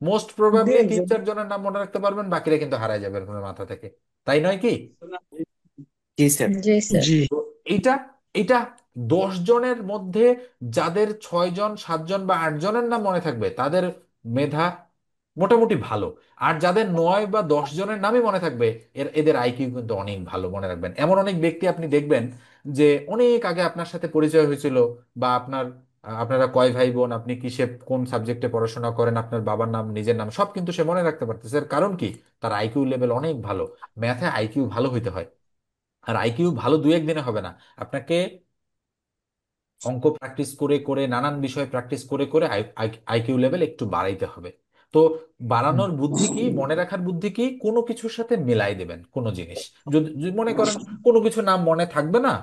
মোস্ট দু প্রবাবলি তিন একজন। চার জনের নাম মনে রাখতে পারবেন, বাকিরা কিন্তু হারায় যাবে আপনার মাথা থেকে, তাই নয় কি? জি স্যার। জি। তো এইটা এইটা 10 জনের মধ্যে যাদের 6 জন 7 জন বা 8 জনের নাম মনে থাকবে তাদের মেধা মোটামুটি ভালো। আর যাদের 9 বা 10 জনের নামই মনে থাকবে, এদের আইকিউ কিন্তু অনেক ভালো, মনে রাখবেন। এমন অনেক ব্যক্তি আপনি দেখবেন যে অনেক আগে আপনার সাথে পরিচয় হয়েছিল, বা আপনারা কয় ভাই বোন, আপনি কিসে কোন সাবজেক্টে পড়াশোনা করেন, আপনার বাবার নাম নিজের নাম সব কিন্তু সে মনে রাখতে পারতেছে। এর কারণ কি? তার আইকিউ লেভেল অনেক ভালো। ম্যাথে আইকিউ ভালো হইতে হয়, আর আইকিউ ভালো 2 1 দিনে হবে না। আপনাকে অঙ্ক প্র্যাকটিস করে করে, নানান বিষয় প্র্যাকটিস করে করে আইকিউ লেভেল একটু বাড়াইতে হবে। তো বাড়ানোর বুদ্ধি কি, মনে রাখার বুদ্ধি কি, কোনো কিছুর সাথে মেলাই দেবেন কোনো জিনিস। যদি যদি মনে করেন কোনো কিছু নাম মনে থাকবে না,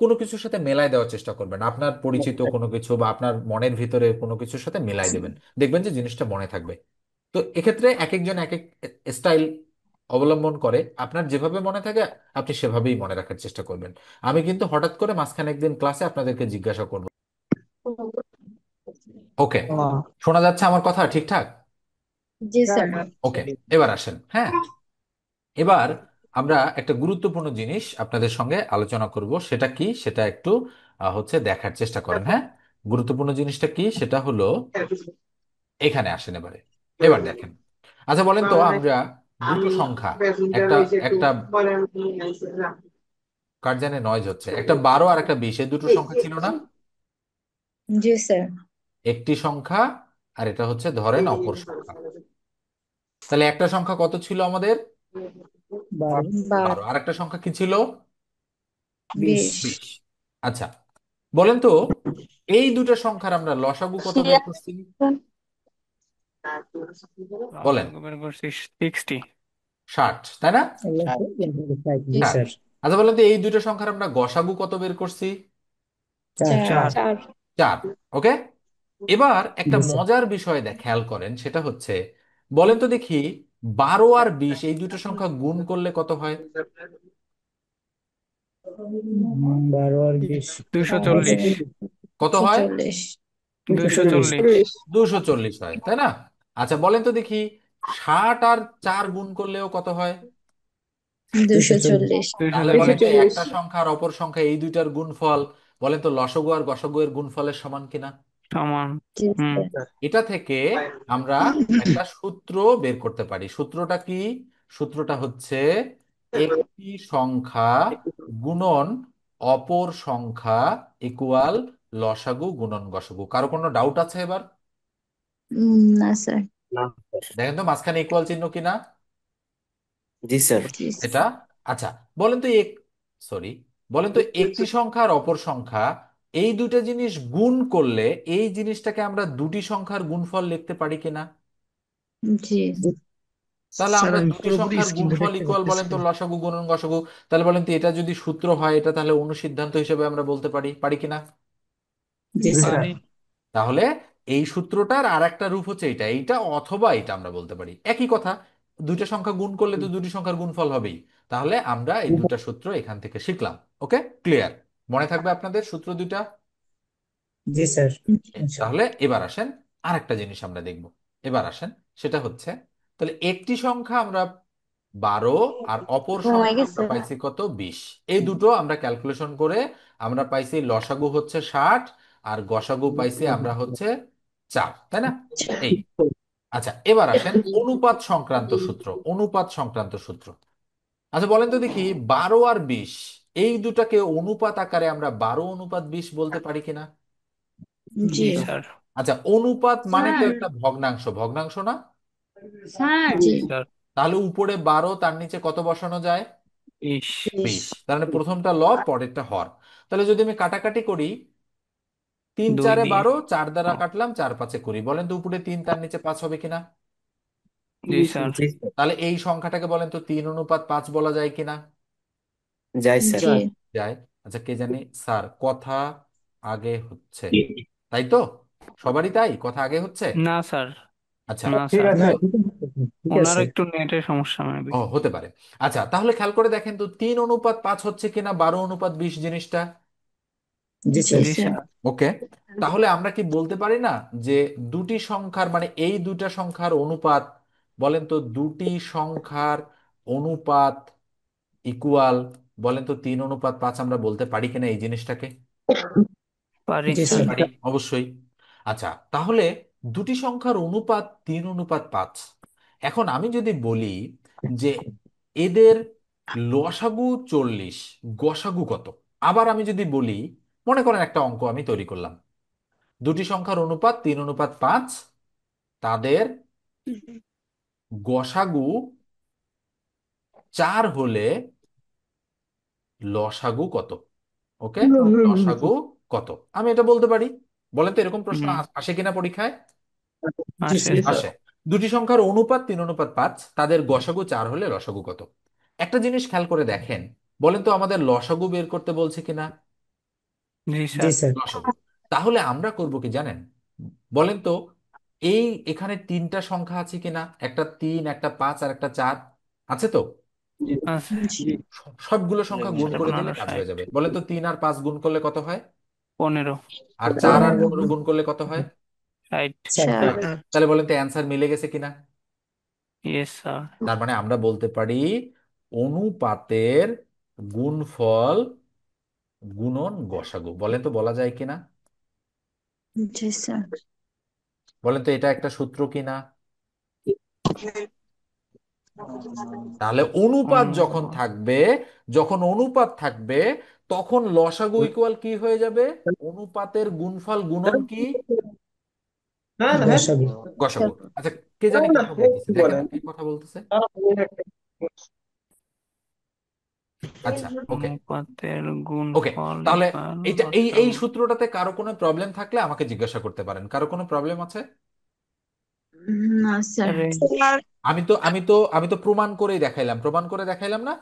কোনো কিছুর সাথে মেলাই দেওয়ার চেষ্টা করবেন, আপনার পরিচিত কোনো কিছু বা আপনার মনের ভিতরে কোনো কিছুর সাথে মেলাই দেবেন, দেখবেন যে জিনিসটা মনে থাকবে। তো এক্ষেত্রে এক একজন এক এক স্টাইল অবলম্বন করে, আপনার যেভাবে মনে থাকে আপনি সেভাবেই মনে রাখার চেষ্টা করবেন। আমি কিন্তু হঠাৎ করে মাঝখানে একদিন ক্লাসে আপনাদেরকে জিজ্ঞাসা করব। ওকে, শোনা যাচ্ছে আমার কথা ঠিকঠাক? জি স্যার ওকে, এবার আসেন। হ্যাঁ, এবার আমরা একটা গুরুত্বপূর্ণ জিনিস আপনাদের সঙ্গে আলোচনা করব, সেটা কি সেটা একটু হচ্ছে দেখার চেষ্টা করেন। হ্যাঁ, গুরুত্বপূর্ণ জিনিসটা কি সেটা হলো, এখানে আসেন এবারে। এবার দেখেন, আচ্ছা বলেন তো, আমরা দুটো সংখ্যা, একটা একটা কার জানে নয়েজ হচ্ছে, একটা 12 আর একটা 20, এই দুটো সংখ্যা ছিল না? জি স্যার একটি সংখ্যা, আর এটা হচ্ছে ধরেন অপর সংখ্যা। তাহলে একটা সংখ্যা কত ছিল আমাদের? 12। 12। 12 আর একটা সংখ্যা কি ছিল? 20। 20 20। আচ্ছা, বলেন তো, এই দুটো সংখ্যার আমরা লসাগু কত বের করছি? বলেন। লসাগু বের করছি 60। 60, তাই না? আল্লাহ হ্যাঁ। হাফেজ। জি 60। স্যার। আচ্ছা বলেন তো, এই দুটো সংখ্যার আমরা গসাগু কত বের করছি? 4। 4 4। 4। ওকে, এবার একটা জি স্যার। মজার বিষয় খেয়াল করেন, সেটা হচ্ছে, বলেন তো দেখি, 12 আর 20 এই দুটো সংখ্যা গুণ করলে কত হয়? 12 আর 20। 240। কত হয়? 240 240। 240। 240 হয়, তাই না? আচ্ছা বলেন তো দেখি, 60 আর 4 গুণ করলেও কত হয়? 240। 240 তাহলে 240। বলেন তো, একটা সংখ্যা আর অপর সংখ্যা এই দুইটার গুণফল, বলেন তো লসগু আর গসগু এর গুণফলের সমান কিনা? সমান। জি হুম। স্যার এটা থেকে আমরা একটা সূত্র বের করতে পারি। সূত্রটা কি? সূত্রটা হচ্ছে একটি সংখ্যা গুণন অপর সংখ্যা ইকুয়াল লসাগু গুণন গসাগু। কারো কোনো ডাউট আছে এবার? না স্যার না। দেখেন তো মাঝখানে ইকুয়াল চিহ্ন কিনা জি স্যার। জি এটা। আচ্ছা, বলেন তো সরি, বলেন তো একটি সংখ্যা আর অপর সংখ্যা, এই দুটো জিনিস গুণ করলে এই জিনিসটাকে আমরা দুটি সংখ্যার গুণফল লিখতে পারি কিনা? জি তাহলে স্যার আমরা আমি দুটি পুরোপুরি সংখ্যার স্ক্রিনটা গুণফল দেখতে ইকুয়াল, পাচ্ছি বলেন তো না। লসাগু গুণন গসাগু। তাহলে বলেন তো, এটা যদি সূত্র হয়, এটা তাহলে অনুসিদ্ধান্ত হিসেবে আমরা বলতে পারি, পারি কিনা? জি স্যার। পারি। তাহলে এই সূত্রটার আর একটা রূপ হচ্ছে এইটা, এইটা অথবা এটা আমরা বলতে পারি, একই কথা। দুইটা সংখ্যা গুণ করলে তো দুটি সংখ্যার গুণফল হবেই। তাহলে আমরা এই দুটা সূত্র এখান থেকে শিখলাম। ওকে, ক্লিয়ার? মনে থাকবে আপনাদের সূত্র দুইটা? জি স্যার তাহলে ইনশাআল্লাহ। এবার আসেন আরেকটা জিনিস আমরা দেখব। এবার আসেন, সেটা হচ্ছে, তাহলে একটি সংখ্যা আমরা 12 আর অপর ঘুমাই সংখ্যা গেছে। আমরা পাইছি কত, 20। এই দুটো আমরা ক্যালকুলেশন করে আমরা পাইছি লসাগু হচ্ছে 60 আর গসাগু পাইছি আমরা হচ্ছে 4, তাই না? এই, আচ্ছা এবার আসেন অনুপাত সংক্রান্ত সূত্র। অনুপাত সংক্রান্ত সূত্র, আচ্ছা বলেন তো দেখি, 12 আর 20 এই দুটাকে অনুপাত আকারে আমরা 12:20 বলতে পারি কিনা? জি জি স্যার। আচ্ছা অনুপাত মানে তো স্যার একটা ভগ্নাংশ, ভগ্নাংশ না? স্যার জি স্যার তাহলে উপরে 12, তার নিচে কত বসানো যায়? 20। 20। তার মানে প্রথমটা লব, পরেরটা হর। তাহলে যদি আমি কাটাকাটি করি, 3 2 4 দিয়ে। 12, 4 দ্বারা ও, কাটলাম, 4 5 20, বলেন তো উপরে 3 তার নিচে 5 হবে কিনা? জি স্যার। জি স্যার। তাহলে এই সংখ্যাটাকে বলেন তো 3:5 বলা যায় কিনা? যায় স্যার। জি যায়। আচ্ছা কে জানি স্যার কথা আগে হচ্ছে, তাই তো? সবারই তাই কথা আগে হচ্ছে? না স্যার, আচ্ছা, না ঠিক স্যার, আছে, ঠিক ওনার আছে। একটু নেটের সমস্যা মেবি। ও হতে পারে। আচ্ছা তাহলে খেয়াল করে দেখেন তো 3:5 হচ্ছে কিনা 12:20 জিনিসটা? জি জি স্যার। জি স্যার। স্যার। ওকে, তাহলে আমরা কি বলতে পারি না যে দুটি সংখ্যার মানে এই দুটা সংখ্যার অনুপাত, বলেন তো দুটি সংখ্যার অনুপাত ইকুয়াল, বলেন তো 3:5 আমরা বলতে পারি কিনা এই জিনিসটাকে? পারি জি স্যার। স্যার। পারি অবশ্যই। আচ্ছা তাহলে দুটি সংখ্যার অনুপাত 3:5। এখন আমি যদি বলি যে এদের লসাগু 40, গসাগু কত? আবার আমি যদি বলি, মনে করেন একটা অঙ্ক আমি তৈরি করলাম, দুটি সংখ্যার অনুপাত 3:5, তাদের গসাগু 4 হলে লসাগু কত? ওকে, লসাগু কত? আমি এটা বলতে পারি। বলেন তো এরকম প্রশ্ন হুম। আসে কিনা পরীক্ষায়? জি আসে। স্যার। আসে। দুটি সংখ্যার অনুপাত 3:5, তাদের গসাগু 4 হলে লসাগু কত? একটা জিনিস খেয়াল করে দেখেন, বলেন তো আমাদের লসাগু বের করতে বলছে কিনা? জি জি স্যার। স্যার। লসাগু। তাহলে আমরা করব কি জানেন, বলেন তো এই এখানে তিনটা সংখ্যা আছে কিনা, একটা 3, একটা 5 আর একটা 4, আছে তো? আছে। জি সবগুলো সংখ্যা গুণ করে দিলে পনেরো কাজ হয়ে 60। যাবে। বলেন তো 3 আর 5 গুণ করলে কত হয়? 15। আর 4 আর 15 15 গুণ করলে কত হয়? 60। স্যার। 4 তাহলে বলেন তো অ্যান্সার মিলে গেছে কিনা? Yes sir. তার মানে আমরা বলতে পারি অনুপাতের গুণফল গুণন গসাগু, বলেন তো বলা যায় কিনা? জি স্যার। বলেন তো এটা একটা সূত্র কিনা? তাহলে অনুপাত যখন অনুপাত। থাকবে, যখন অনুপাত থাকবে, তখন লসাগু ইকুয়াল কি হয়ে যাবে? অনুপাতের গুণফল গুণন কি? না না হ্যাঁ গসাগু। গসাগু। আচ্ছা কে জানি না না কথা এই বলতেছে, কি দেখেন বলেন তো কে কথা বলতেছে। তারা বলে একটা আচ্ছা ওকে। অনুপাতের ওকে, গুণফল তাহলে ইকুয়াল এটা এই লসাগু। সূত্রটাতে কারো কোনো প্রবলেম থাকলে আমাকে জিজ্ঞাসা করতে পারেন। কারো কোনো প্রবলেম আছে? না স্যার। আরে আমি তো প্রমাণ করেই দেখাইলাম, প্রমাণ করে দেখাইলাম না?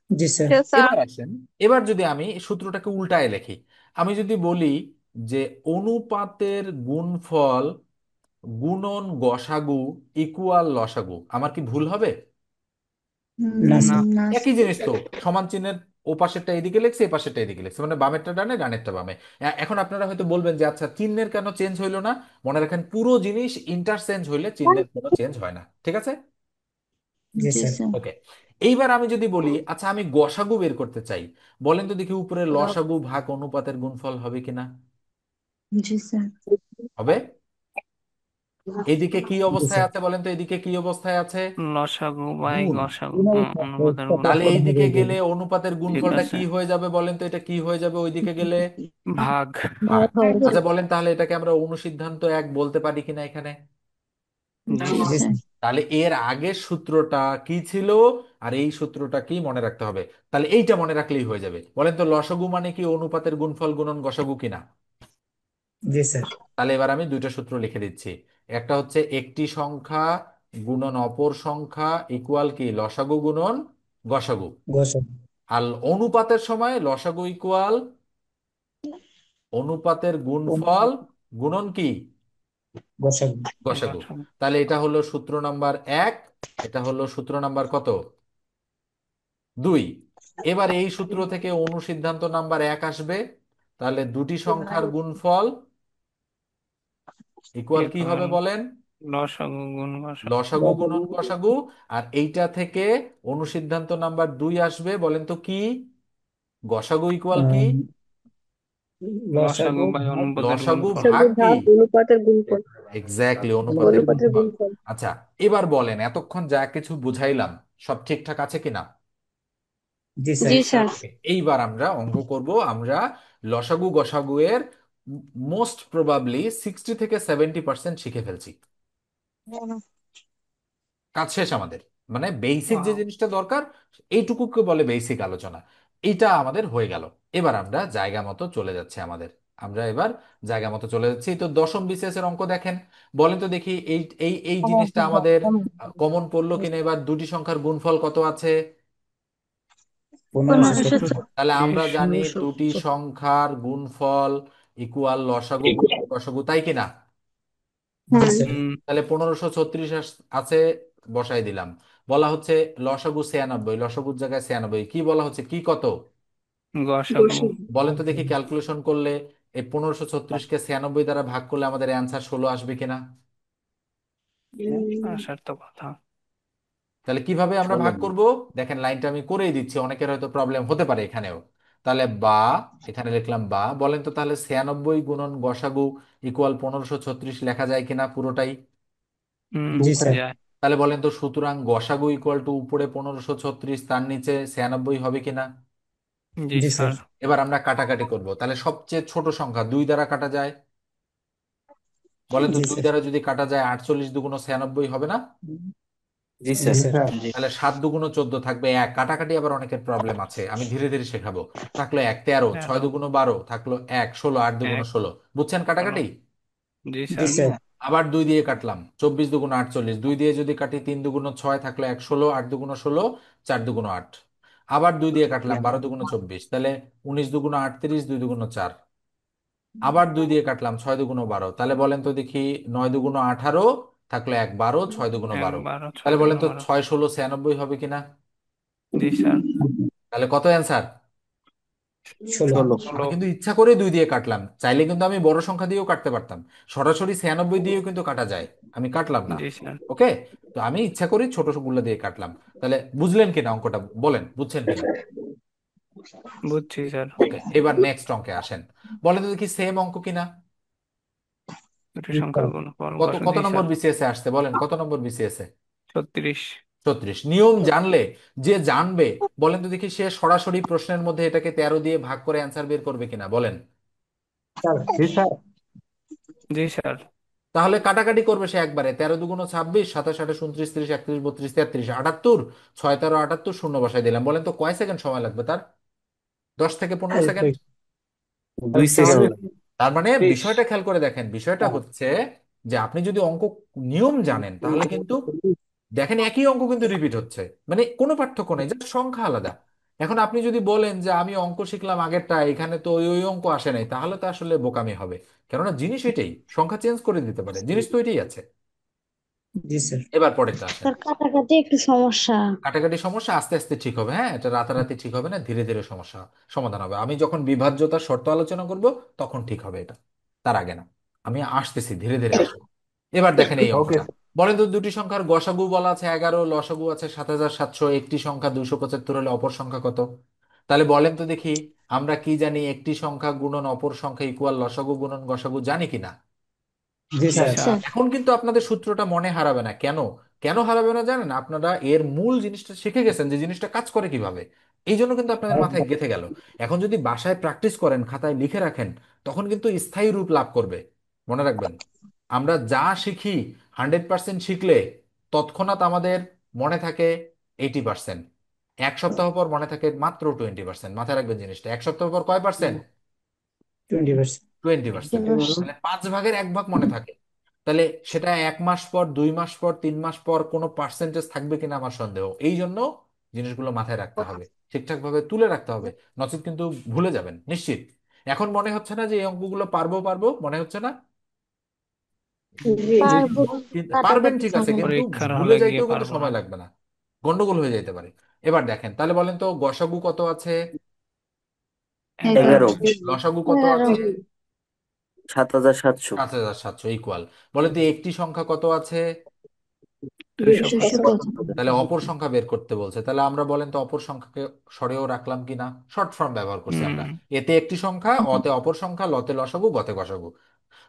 জি স্যার। এবার আসেন, এবার যদি আমি সূত্রটাকে উল্টায় লিখি, আমি যদি বলি যে অনুপাতের গুণফল গুণন গসাগু ইকুয়াল লসাগু, আমার কি ভুল হবে? না না। স্যার। না একই জিনিস তো, সমান চিহ্নের ও পাশেরটা এদিকে লিখছে, এ পাশেরটা এদিকে লিখছে, মানে বামেরটা ডানে ডানেরটা বামে। এখন আপনারা হয়তো বলবেন যে আচ্ছা চিহ্নের কেন চেঞ্জ হইলো না? মনে রাখেন পুরো জিনিস ইন্টারচেঞ্জ হইলে চিহ্নের কোনো চেঞ্জ হয় না, ঠিক আছে? জি জি স্যার। স্যার। ওকে, এইবার আমি যদি বলি আচ্ছা আমি গসাগু বের করতে চাই, বলেন তো দেখি উপরে লসাগু ভাগ অনুপাতের গুণফল হবে কিনা? জি স্যার। হবে। এদিকে কি জি অবস্থায় স্যার। আছে বলেন তো, এদিকে কি অবস্থায় আছে? লসাগু বাই গুণ। গসাগু, অনুপাতের তাহলে গুণফল। এইদিকে গেলে অনুপাতের ঠিক গুণফলটা আছে। কি হয়ে যাবে বলেন তো, এটা কি হয়ে যাবে ওইদিকে গেলে? ভাগ। ভাগ। আচ্ছা বলেন তাহলে এটাকে আমরা অনুসিদ্ধান্ত 1 বলতে পারি কিনা এখানে? জি জি স্যার। জি স্যার। স্যার। তাহলে এর আগের সূত্রটা কি ছিল আর এই সূত্রটা কি মনে রাখতে হবে। তাহলে এইটা মনে রাখলেই হয়ে যাবে। বলেন তো লসাগু মানে কি অনুপাতের গুণফল গুণন গসাগু কিনা? জি স্যার। তাহলে এবার আমি দুইটা সূত্র লিখে দিচ্ছি। একটা হচ্ছে একটি সংখ্যা গুণন অপর সংখ্যা ইকুয়াল কি লসাগু গুণন গসাগু। গসাগু। আর অনুপাতের সময় লসাগু ইকুয়াল অনুপাতের গুণফল গুণন কি গসাগু। গসাগু। গসাগু। তাহলে এটা হলো সূত্র নাম্বার 1, এটা হলো সূত্র নাম্বার কত, 2। এবার এই সূত্র থেকে অনুসিদ্ধান্ত নাম্বার 1 আসবে। তাহলে দুটি সংখ্যার গুণফল ইকুয়াল কি ইকুয়াল হবে বলেন? লসাগু গুণ গসাগু। লসাগু গুণন গসাগু। আর এইটা থেকে অনুসিদ্ধান্ত নাম্বার 2 আসবে, বলেন তো কি? গসাগু ইকুয়াল কি? লসাগু লসাগু বাই ভাগ অনুপাতের লসাগু গুণফল। ভাগ কি? অনুপাতের গুণফল। এক্স্যাক্টলি, অনুপাতের অনুপাতের অনুপাতের গুণফল। গুণফল। আচ্ছা, এবার বলেন এতক্ষণ যা কিছু বুঝাইলাম সব ঠিকঠাক আছে কিনা? জি জি স্যার। জি স্যার। স্যার। এইবার আমরা অঙ্ক করব। আমরা লসাগু গসাগু এর মোস্ট প্রবাবলি 60 থেকে 70% শিখে ফেলছি। কাজ শেষ আমাদের। মানে বেসিক যে Wow. জিনিসটা দরকার এইটুকুকে বলে বেসিক আলোচনা। এইটা আমাদের হয়ে গেল। এবার আমরা জায়গা মতো চলে যাচ্ছে আমাদের। আমরা এবার জায়গা মতো চলে যাচ্ছি। তো দশম বিসিএস এর অঙ্ক দেখেন। বলেন তো দেখি এই এই এই জিনিসটা আমাদের কমন পড়লো কিনা। এবার দুটি সংখ্যার গুণফল কত আছে? 1500। 1500। তাহলে আমরা জানি 1500। দুটি সংখ্যার গুণফল ইকুয়াল লসাগু গুণন গসাগু, তাই কিনা? জি হ্যাঁ। স্যার। তাহলে 1536 আছে, বসাই দিলাম। বলা হচ্ছে লসাগু 96, লসাগুর জায়গায় 96 কি বলা হচ্ছে, কি কত? গসাগু। বলেন তো দেখি ক্যালকুলেশন করলে এই 1536-কে 96 দ্বারা ভাগ করলে আমাদের অ্যান্সার 16 আসবে কিনা? আসার তো কথা। তাহলে কিভাবে আমরা 16 ভাগ করব? দেখেন লাইনটা আমি করেই দিচ্ছি, অনেকের হয়তো প্রবলেম হতে পারে এখানেও। তাহলে বা, এখানে লিখলাম বা। বলেন তো তাহলে 96 গুণন গসাগু ইকুয়াল 1536 লেখা যায় কিনা পুরোটাই? জি স্যার। যায়। তাহলে বলেন তো সুতরাং গসাগু ইকুয়াল টু উপরে 1536 তার নিচে 96 হবে কিনা? জি জি স্যার। স্যার। এবার আমরা কাটাকাটি করব। তাহলে সবচেয়ে ছোট সংখ্যা 2 দ্বারা কাটা যায়। বলেন তো জি 2 স্যার। দ্বারা যদি কাটা যায় 48 দুগুণ 96 হবে না? জি জি স্যার। স্যার। জি। তাহলে 7 দুগুণ 14 থাকবে এক। কাটাকাটি আবার অনেকের প্রবলেম আছে, আমি ধীরে ধীরে শেখাবো। থাকলো 1 13, 6 তেরো। দুগুণ 12 থাকলো 1 16, 8 দুগুণ এক 16। বুঝছেন হলো। কাটাকাটি? জি জি স্যার। স্যার। আবার 2 দিয়ে কাটলাম, 24 দুগুণ 48, 2 দিয়ে যদি কাটি 3 দুগুণ 6 থাকলো 1 16, 8 দুগুণ 16, 4 দুগুণ 8। আবার 2 দিয়ে কাটলাম 12 দুগুণ 24, তাহলে 19 দুগুণ 38, 2 দুগুণ 4। আবার 2 দিয়ে কাটলাম 6 দুগুণ 12, তাহলে বলেন তো দেখি 9 দুগুণ 18 থাকলো 1 12, 6 দুগুণ এক 12। বারো ছয় তাহলে বলেন দুগুণ তো বারো। 6 16 96 হবে কিনা? জি স্যার। তাহলে কত অ্যান্সার? 16। 16। আমি হলো। কিন্তু ইচ্ছা করে 2 দিয়ে কাটলাম, চাইলে কিন্তু আমি বড় সংখ্যা দিয়েও কাটতে পারতাম। সরাসরি 96 দিয়েও কিন্তু কাটা যায়, আমি কাটলাম না। জি স্যার। ওকে, তো আমি ইচ্ছা করে ছোট গুলো দিয়ে কাটলাম। তাহলে বুঝলেন কিনা অঙ্কটা, বলেন বুঝছেন কিনা? বুঝছি স্যার। ওকে, এবার নেক্সট অঙ্কে আসেন। বলেন তো দেখি সেম অঙ্ক কিনা। দুটি সংখ্যার গুণফল কত গসা। কত জি নম্বর স্যার। বিসিএস এ আসছে বলেন, কত নম্বর বিসিএস এ? 36। 36। নিয়ম জানলে যে জানবে, বলেন তো দেখি সে সরাসরি প্রশ্নের মধ্যে এটাকে 13 দিয়ে ভাগ করে অ্যান্সার বের করবে কিনা বলেন। স্যার। জি স্যার। জি স্যার। তাহলে কাটাকাটি করবে সে একবারে, 13 দুগুণ 26, 27 28 29 30 31 32 33 78, 6 13 78, শূন্য বসাই দিলাম। বলেন তো কয় সেকেন্ড সময় লাগবে তার? 10 থেকে 15 সেকেন্ড। 2 সেকেন্ড লাগে। তার মানে বিষয়টা খেয়াল করে দেখেন, বিষয়টা হচ্ছে যে আপনি যদি অঙ্ক নিয়ম জানেন তাহলে কিন্তু দেখেন একই অঙ্ক কিন্তু রিপিট হচ্ছে, মানে কোনো পার্থক্য নেই, জাস্ট সংখ্যা আলাদা। এখন আপনি যদি বলেন যে আমি অঙ্ক শিখলাম আগেরটা, এখানে তো ওই ওই অঙ্ক আসে নাই, তাহলে তো আসলে বোকামি হবে। কেননা জিনিস এটাই, সংখ্যা চেঞ্জ করে দিতে পারে, জিনিস তো এটাই আছে। জি স্যার। এবার পরেরটা আসেন। তার কাটাকাটি একটু সমস্যা। কাটাকাটি সমস্যা আস্তে আস্তে ঠিক হবে, হ্যাঁ, এটা রাতারাতি ঠিক হবে না, ধীরে ধীরে সমস্যা সমাধান হবে। আমি যখন বিভাজ্যতার শর্ত আলোচনা করব তখন ঠিক হবে এটা, তার আগে না। আমি আসতেছি, ধীরে ধীরে আসবো। এবার দেখেন এই ওকে। অঙ্কটা। বলেন তো দুটি সংখ্যার গসাগু বলা আছে 11, লসাগু আছে 7700, একটি সংখ্যা 275 হলে অপর সংখ্যা কত? তাহলে বলেন তো দেখি আমরা কি জানি, একটি সংখ্যা গুণন অপর সংখ্যা ইকুয়াল লসাগু গুণন গসাগু, জানি কিনা? জি জি স্যার। স্যার। স্যার। এখন কিন্তু আপনাদের সূত্রটা মনে হারাবে না। কেন কেন হারাবে না জানেন? আপনারা এর মূল জিনিসটা শিখে গেছেন যে জিনিসটা কাজ করে কিভাবে। এই জন্য কিন্তু আপনাদের মাথায় গেঁথে গেল। এখন যদি বাসায় প্র্যাকটিস করেন, খাতায় লিখে রাখেন, তখন কিন্তু স্থায়ী রূপ লাভ করবে। মনে রাখবেন, আমরা যা শিখি 100% শিখলে তৎক্ষণাৎ আমাদের মনে থাকে 80%। 1 সপ্তাহ পর মনে থাকে মাত্র 20%। মাথায় রাখবেন জিনিসটা, 1 সপ্তাহ পর কয় পার্সেন্ট? 20%। 20%। মানে 5 ভাগের 1 ভাগ মনে থাকে। তাহলে সেটা 1 মাস পর, 2 মাস পর, 3 মাস পর কোনো পার্সেন্টেজ থাকবে কিনা আমার সন্দেহ। এই জন্য জিনিসগুলো মাথায় রাখতে হবে, ঠিকঠাক ভাবে তুলে রাখতে হবে, নচেত কিন্তু ভুলে যাবেন নিশ্চিত। এখন মনে হচ্ছে না যে এই অঙ্কগুলো পারবো পারবো, মনে হচ্ছে না? জি। পারবো, পারবেন কাটাকাটি ঠিক আছে, সমস্যা। কিন্তু পরীক্ষার ভুলে হলে গিয়ে যাইতেও কিন্তু পারবো না। সময় লাগবে না, গন্ডগোল হয়ে যেতে পারে। এবার দেখেন, তাহলে বলেন তো গসাগু কত আছে? 11 লসাগু কত 11 আছে? 7,700 7,700 ইকুয়াল। বলে তো একটি সংখ্যা কত আছে? 275। 275। তাহলে অপর সংখ্যা বের করতে বলছে, তাহলে আমরা বলেন তো অপর সংখ্যাকে সরেও রাখলাম কিনা, শর্ট ফর্ম ব্যবহার করছি আমরা। হুম এতে একটি সংখ্যা, অতে অপর সংখ্যা, লতে লসাগু, গতে গসাগু।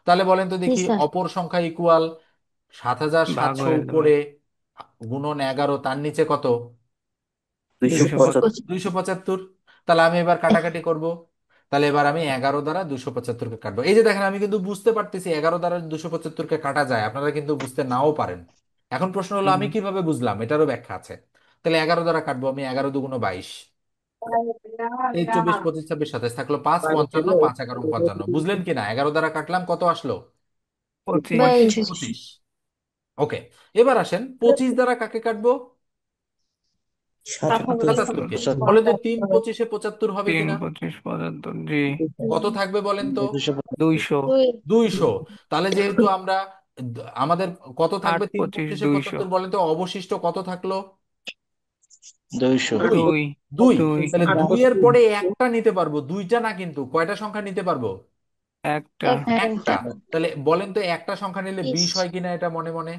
তাহলে বলেন তো জি দেখি, স্যার। অপর সংখ্যা ইকুয়াল সাত হাজার ভাগ সাতশো হয়ে যাবে উপরে গুণন 11, তার নিচে কত? 275 275। 275। তাহলে আমি এবার কাটাকাটি করব। তাহলে এবার আমি 11 দ্বারা 275কে কাটবো। এই যে দেখেন, আমি কিন্তু বুঝতে পারতেছি 11 দ্বারা 275কে কাটা যায়, আপনারা কিন্তু বুঝতে নাও পারেন। এখন প্রশ্ন হলো আমি কিভাবে বুঝলাম, এটারও ব্যাখ্যা আছে। তাহলে 11 দ্বারা কাটবো আমি, 11 দুগুণ 22, 23, 24, 25, 26, 27 থাকলো 5, 55, 5, 11, 55। বুঝলেন কিনা? 11 দ্বারা কাটলাম, কত আসলো? 25। 22। 25। ওকে, এবার আসেন 25 দ্বারা কাকে কাটবো? 77কে। 77। বলে তো 3 25 75 হবে 3 কিনা? 25 75, জি। কত থাকবে বলেন তো? 200। 200। তাহলে যেহেতু আমরা আমাদের কত 8 থাকবে 3 25 25 200। 75, বলেন তো অবশিষ্ট কত থাকলো? 200 দুই। 2 দুই। 2। তাহলে দুইয়ের পরে একটা নিতে পারবো, দুইটা না কিন্তু, কয়টা সংখ্যা নিতে পারবো? একটা। একটা। তাহলে বলেন তো একটা সংখ্যা নিলে 20 20। হয় কিনা, এটা মনে মনে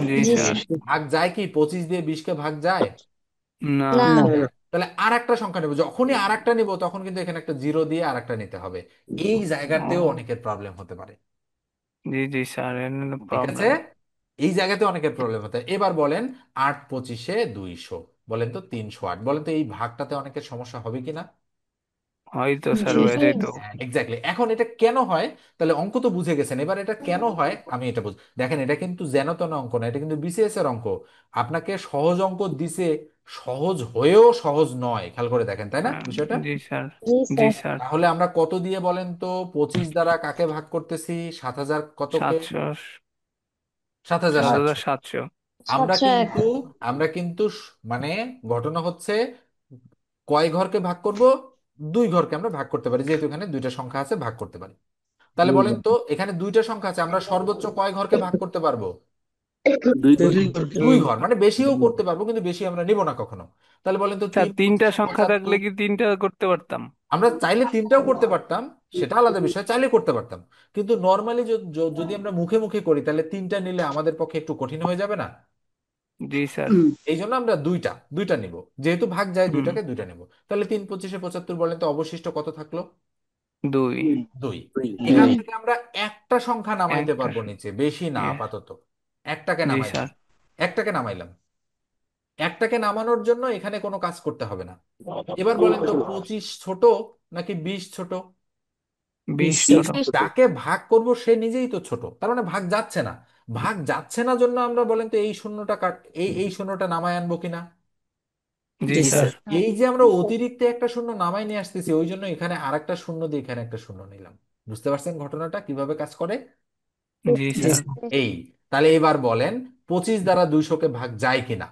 জি জি স্যার। স্যার। ভাগ যায় কি? 25 দিয়ে 20কে ভাগ যায়? না। না। তাহলে আর একটা সংখ্যা নেবো, যখনই আর একটা নিবো তখন কিন্তু এখানে একটা জিরো দিয়ে আর একটা নিতে হবে। এই জায়গাতেও ও, অনেকের প্রবলেম হতে পারে। জি জি স্যার, এর ঠিক আছে, প্রবলেম। এই জায়গাতে অনেকের প্রবলেম হতে হয়। এবার বলেন 8 25-এ 200, বলেন তো 308, বলেন তো এই ভাগটাতে অনেকের সমস্যা হবে কিনা? হয়তো স্যার, জি হয়ে স্যার। যেত। এক্স্যাক্টলি। এখন এটা কেন হয়? তাহলে অঙ্ক তো বুঝে গেছেন, এবার এটা কেন হয় আমি এটা বুঝ। দেখেন, এটা কিন্তু যেন তেন অঙ্ক না, এটা কিন্তু বিসিএস এর অঙ্ক। আপনাকে সহজ অঙ্ক দিছে, সহজ হয়েও সহজ নয়, খেয়াল করে দেখেন, তাই না হ্যাঁ, বিষয়টা? জি স্যার। জি জি স্যার। স্যার। তাহলে আমরা কত দিয়ে বলেন তো 25 দ্বারা কাকে ভাগ করতেছি? 7,000 কতকে? 700। 7,700। 7,700। আমরা 701। কিন্তু আমরা কিন্তু মানে ঘটনা হচ্ছে, কয় ঘরকে ভাগ করব? দুই ঘরকে আমরা ভাগ করতে পারি, যেহেতু এখানে দুইটা সংখ্যা আছে, ভাগ করতে পারি। তাহলে বলেন তো এখানে দুইটা সংখ্যা আছে, আমরা সর্বোচ্চ কয় ঘরকে ভাগ করতে পারবো? 2 দুই ঘর, মানে বেশিও করতে পারবো, কিন্তু বেশি আমরা নিব না কখনো। তাহলে বলেন তো স্যার, তিন তিনটা পঁচিশে সংখ্যা থাকলে 75। কি তিনটা করতে পারতাম? আমরা চাইলে তিনটাও করতে পারতাম, সেটা আলাদা বিষয়, চাইলে করতে পারতাম। কিন্তু নর্মালি যদি আমরা মুখে মুখে করি, তাহলে তিনটা নিলে আমাদের পক্ষে একটু কঠিন হয়ে যাবে না? জি স্যার। এই জন্য আমরা দুইটা দুইটা নিব, যেহেতু ভাগ যায় হুম। দুইটাকে দুইটা নিব। তাহলে 3 25-এ 75, বলেন তো অবশিষ্ট কত থাকলো? 2। 2। 2 এখান থেকে আমরা একটা সংখ্যা নামাইতে একটা। পারবো নিচে, বেশি না ইয়ে, আপাতত। একটাকে জি নামাইলাম। স্যার। একটাকে নামাইলাম। একটাকে নামানোর জন্য এখানে কোনো কাজ করতে হবে না। এবার বলেন তো 25 ছোট নাকি 20 ছোট? 20 20 ছোট। যাকে ভাগ করব সে নিজেই তো ছোট, তার মানে ভাগ যাচ্ছে না। ভাগ যাচ্ছে না জন্য আমরা বলেন তো এই শূন্যটা এই শূন্যটা নামায় আনবো কিনা? জি জি স্যার। স্যার এই যে আমরা অতিরিক্ত একটা শূন্য নামাই নিয়ে আসতেছি, ওই জন্য এখানে আরেকটা শূন্য দিয়ে এখানে একটা শূন্য নিলাম। বুঝতে পারছেন ঘটনাটা কিভাবে কাজ করে? জি জি স্যার। স্যার। এই, তাহলে এবার বলেন 25 দ্বারা 200-কে ভাগ যায় কিনা?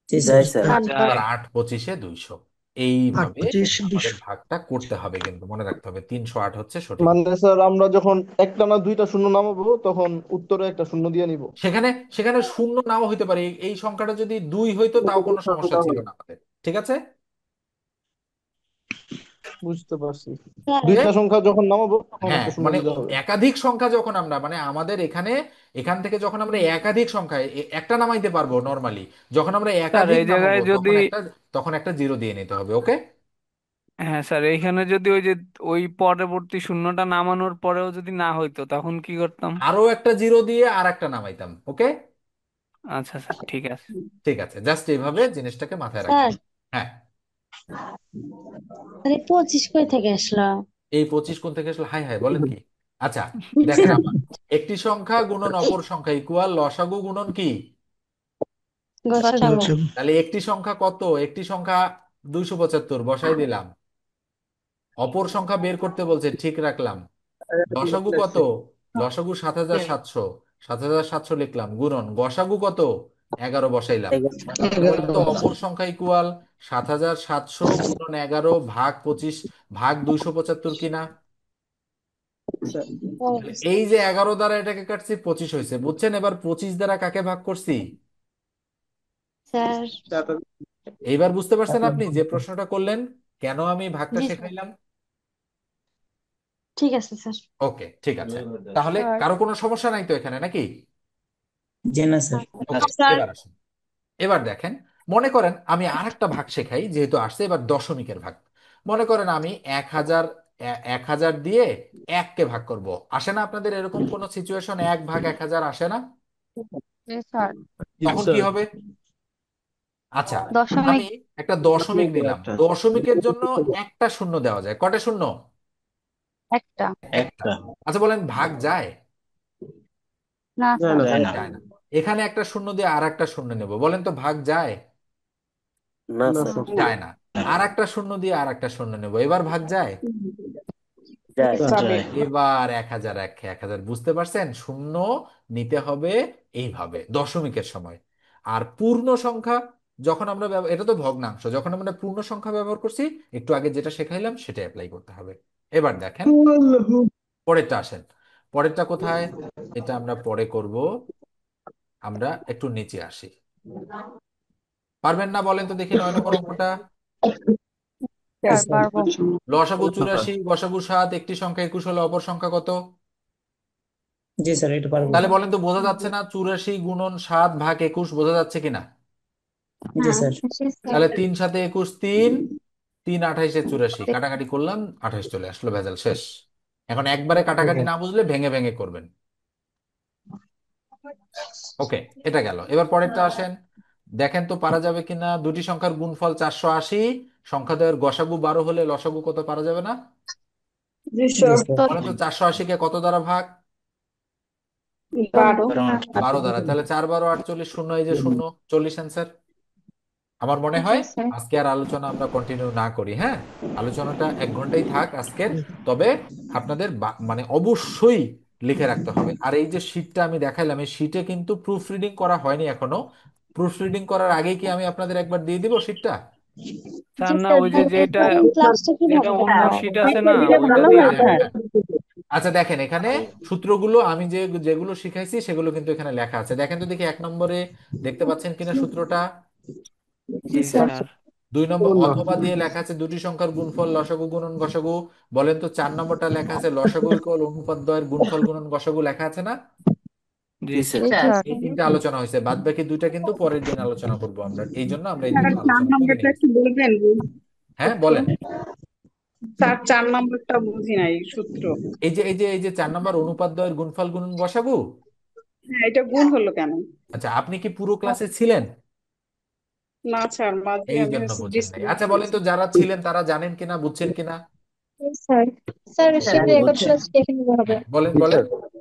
জি যাই স্যার। স্যার। আটবার। এবার 8 25-এ 200, এইভাবে 8 25 আমাদের 200। ভাগটা করতে হবে, কিন্তু মনে রাখতে হবে 308 হচ্ছে সঠিক। মানে স্যার আমরা যখন একটা না দুইটা শূন্য নামাবো তখন উত্তরে একটা শূন্য দিয়ে নিব। সেখানে সেখানে শূন্য নাও হইতে পারে, এই সংখ্যাটা যদি 2 হইতো তাও কোনো সমস্যা ছিল না আমাদের। ঠিক আছে? বুঝতে পারছি। স্যার। যে দুইটা সংখ্যা যখন নামাবো তখন হ্যাঁ, একটা শূন্য মানে দিতে হবে। একাধিক সংখ্যা যখন আমরা, মানে আমাদের এখানে এখান থেকে যখন আমরা একাধিক সংখ্যা একটা নামাইতে পারবো নর্মালি, যখন আমরা স্যার, একাধিক এই জায়গায় নামাবো যদি, তখন একটা জিরো দিয়ে নিতে হবে। ওকে, হ্যাঁ স্যার, এইখানে যদি ওই যে ওই পরবর্তী শূন্যটা নামানোর পরেও যদি না হইতো তখন কি করতাম? আরো একটা জিরো দিয়ে আর একটা নামাইতাম। ওকে, আচ্ছা স্যার, ঠিক আছে। ঠিক আছে, জাস্ট এইভাবে জিনিসটাকে মাথায় রাখবেন। স্যার, হ্যাঁ, আরে 25 কই থেকে আসলো? এই 25 কোণ থেকে আসলে? হাই হাই, বলেন কি? আচ্ছা, দেখেন আমার একটি সংখ্যা গুণন অপর সংখ্যা ইকুয়াল লসাগু গুণন কি? গোসাগো। তাহলে একটি সংখ্যা কত? একটি সংখ্যা 275, বসাই দিলাম। অপর সংখ্যা বের করতে বলছে, ঠিক রাখলাম। লসাগু কত? লসাগু 7,700, 7,700 লিখলাম, গুণন গসাগু কত? 11 বসাইলাম। তাহলে বলেন তো অপর সংখ্যা ইকুয়াল 7,700 গুণন 11 ভাগ 25 ভাগ 275 কিনা? তাহলে এই যে 11 দ্বারা এটাকে কাটছি, 25 হয়েছে, বুঝছেন? এবার 25 দ্বারা কাকে ভাগ করছি? স্যার। এইবার বুঝতে পারছেন আপনি যে প্রশ্নটা করলেন? কেন আমি ভাগটা জি স্যার, শেখাইলাম? ঠিক আছে স্যার। ওকে, ঠিক আছে। তাহলে স্যার কারো কোনো সমস্যা নাই তো এখানে নাকি? জি না স্যার। ওকে, স্যার এবার আসুন। এবার দেখেন, মনে করেন আমি আরেকটা ভাগ শেখাই, যেহেতু আসছে এবার দশমিকের ভাগ। মনে করেন আমি 1,000, 1,000 দিয়ে 1-কে ভাগ করব। আসে না আপনাদের এরকম কোন সিচুয়েশন, 1/1000 আসে না? জি স্যার তখন কি হবে? আচ্ছা, আমি দশমিক একটা দশমিক নিলাম, দশমিকের জন্য একটা শূন্য দেওয়া যায়, কটা শূন্য? একটা একটা। আচ্ছা বলেন, ভাগ যায়? না স্যার যায় না। এখানে একটা শূন্য দিয়ে আর একটা শূন্য নেব, বলেন তো ভাগ যায়? না না স্যার, যায় না। আর একটা শূন্য দিয়ে আর একটা শূন্য নেব, এবার ভাগ যায়? জি যায়। স্যার এবার 1,000, 1,000 বুঝতে পারছেন, শূন্য নিতে হবে এইভাবে দশমিকের সময়। আর পূর্ণ সংখ্যা যখন আমরা এটা তো ভগ্নাংশ, যখন আমরা পূর্ণ সংখ্যা ব্যবহার করছি, একটু আগে যেটা শেখাইলাম সেটা অ্যাপ্লাই করতে হবে। এবার দেখেন পরেরটা আসেন। পরেরটা কোথায়? এটা আমরা পরে করব। আমরা একটু নিচে আসি। পারবেন না বলেন তো দেখি 9 নম্বর অঙ্কটা। স্যার পারবো লসাগু 84, গসাগু 7, একটি সংখ্যা 21 হলে অপর সংখ্যা কত? জি স্যার, এটা পারবো। তাহলে বলেন তো, বোঝা যাচ্ছে না 84 × 7 = 21, বোঝা যাচ্ছে কিনা? জি স্যার। জি স্যার তাহলে 3 × 7 = 21, 3 3 28 84, কাটাকাটি করলাম 28 চলে আসলো, ভেজাল শেষ। এখন একবারে কাটাকাটি ওকে। না বুঝলে ভেঙে ভেঙে করবেন। ওকে, এটা গেল। এবার পরেরটা আসেন, দেখেন তো পারা যাবে কিনা। দুটি সংখ্যার গুণফল 480, সংখ্যাদ্বয়ের গসাগু 12 হলে লসাগু কত, পারা যাবে না? জি স্যার। তো বলেন তো 480-কে কত দ্বারা ভাগ? 12 দ্বারা। তাহলে 4 × 12 = 48, শূন্য, এই যে শূন্য, 40 অ্যান্সার। আমার মনে জি হয় স্যার আজকে আর আলোচনা আমরা কন্টিনিউ না করি, হ্যাঁ? আলোচনাটা 1 ঘন্টাই থাক আজকের। তবে আপনাদের মানে অবশ্যই লিখে রাখতে হবে। আর এই যে শীটটা আমি দেখাইলাম, এই শীটে কিন্তু প্রুফ রিডিং করা হয়নি এখনো। প্রুফ রিডিং করার আগেই কি আমি আপনাদের একবার দিয়ে দিব শীটটা? স্যার জি না, স্যার, ওই যে যেটা একদম ক্লাসটা যেটা কিভাবে অন্য দেখাবো? শীট আছে না, ওইটা ওটা দিয়ে দিয়ে দেন। দেবেন, হ্যাঁ। আচ্ছা দেখেন, এখানে সূত্রগুলো আমি যেগুলো শিখাইছি সেগুলো কিন্তু এখানে লেখা আছে। দেখেন তো দেখি 1 নম্বরে দেখতে পাচ্ছেন কিনা সূত্রটা। জি স্যার 2 নম্বর অথবা দিয়ে লেখা আছে দুটি সংখ্যার গুণফল লসাগু গুণন গসাগু। বলেন তো 4 নম্বরটা লেখা আছে লসাগু ইকুয়াল অনুপাদ্যয়ের গুণফল গুণন গসাগু, লেখা আছে না? জি জি স্যার জি স্যার। স্যার এই 3টা আলোচনা হয়েছে, বাদ বাকি 2টা কিন্তু পরের দিন আলোচনা করব আমরা, এই জন্য আমরা এই স্যার, 2টা চার আলোচনা করে নম্বরটা নিই। একটু বলবেন হ্যাঁ সূত্র? বলেন। স্যার, 4 নম্বরটা বুঝি নাই সূত্র। এই যে 4 নম্বর অনুপাদ্যয়ের গুণফল গুণন গসাগু। হ্যাঁ, এটা গুণ হলো কেন? আচ্ছা, আপনি কি পুরো ক্লাসে ছিলেন? না স্যার, মাঝে এই আমি জন্য হচ্ছে বুঝেন নাই। ডিসকানেক্ট আচ্ছা বলেন হয়েছি। তো, যারা ছিলেন তারা জানেন কিনা, বুঝছেন কিনা? স্যার, স্যার স্যার শীঘ্রই রেকর্ড বুঝছেন? ক্লাস দেখে নিতে হবে। হ্যাঁ বলেন জি বলেন। স্যার।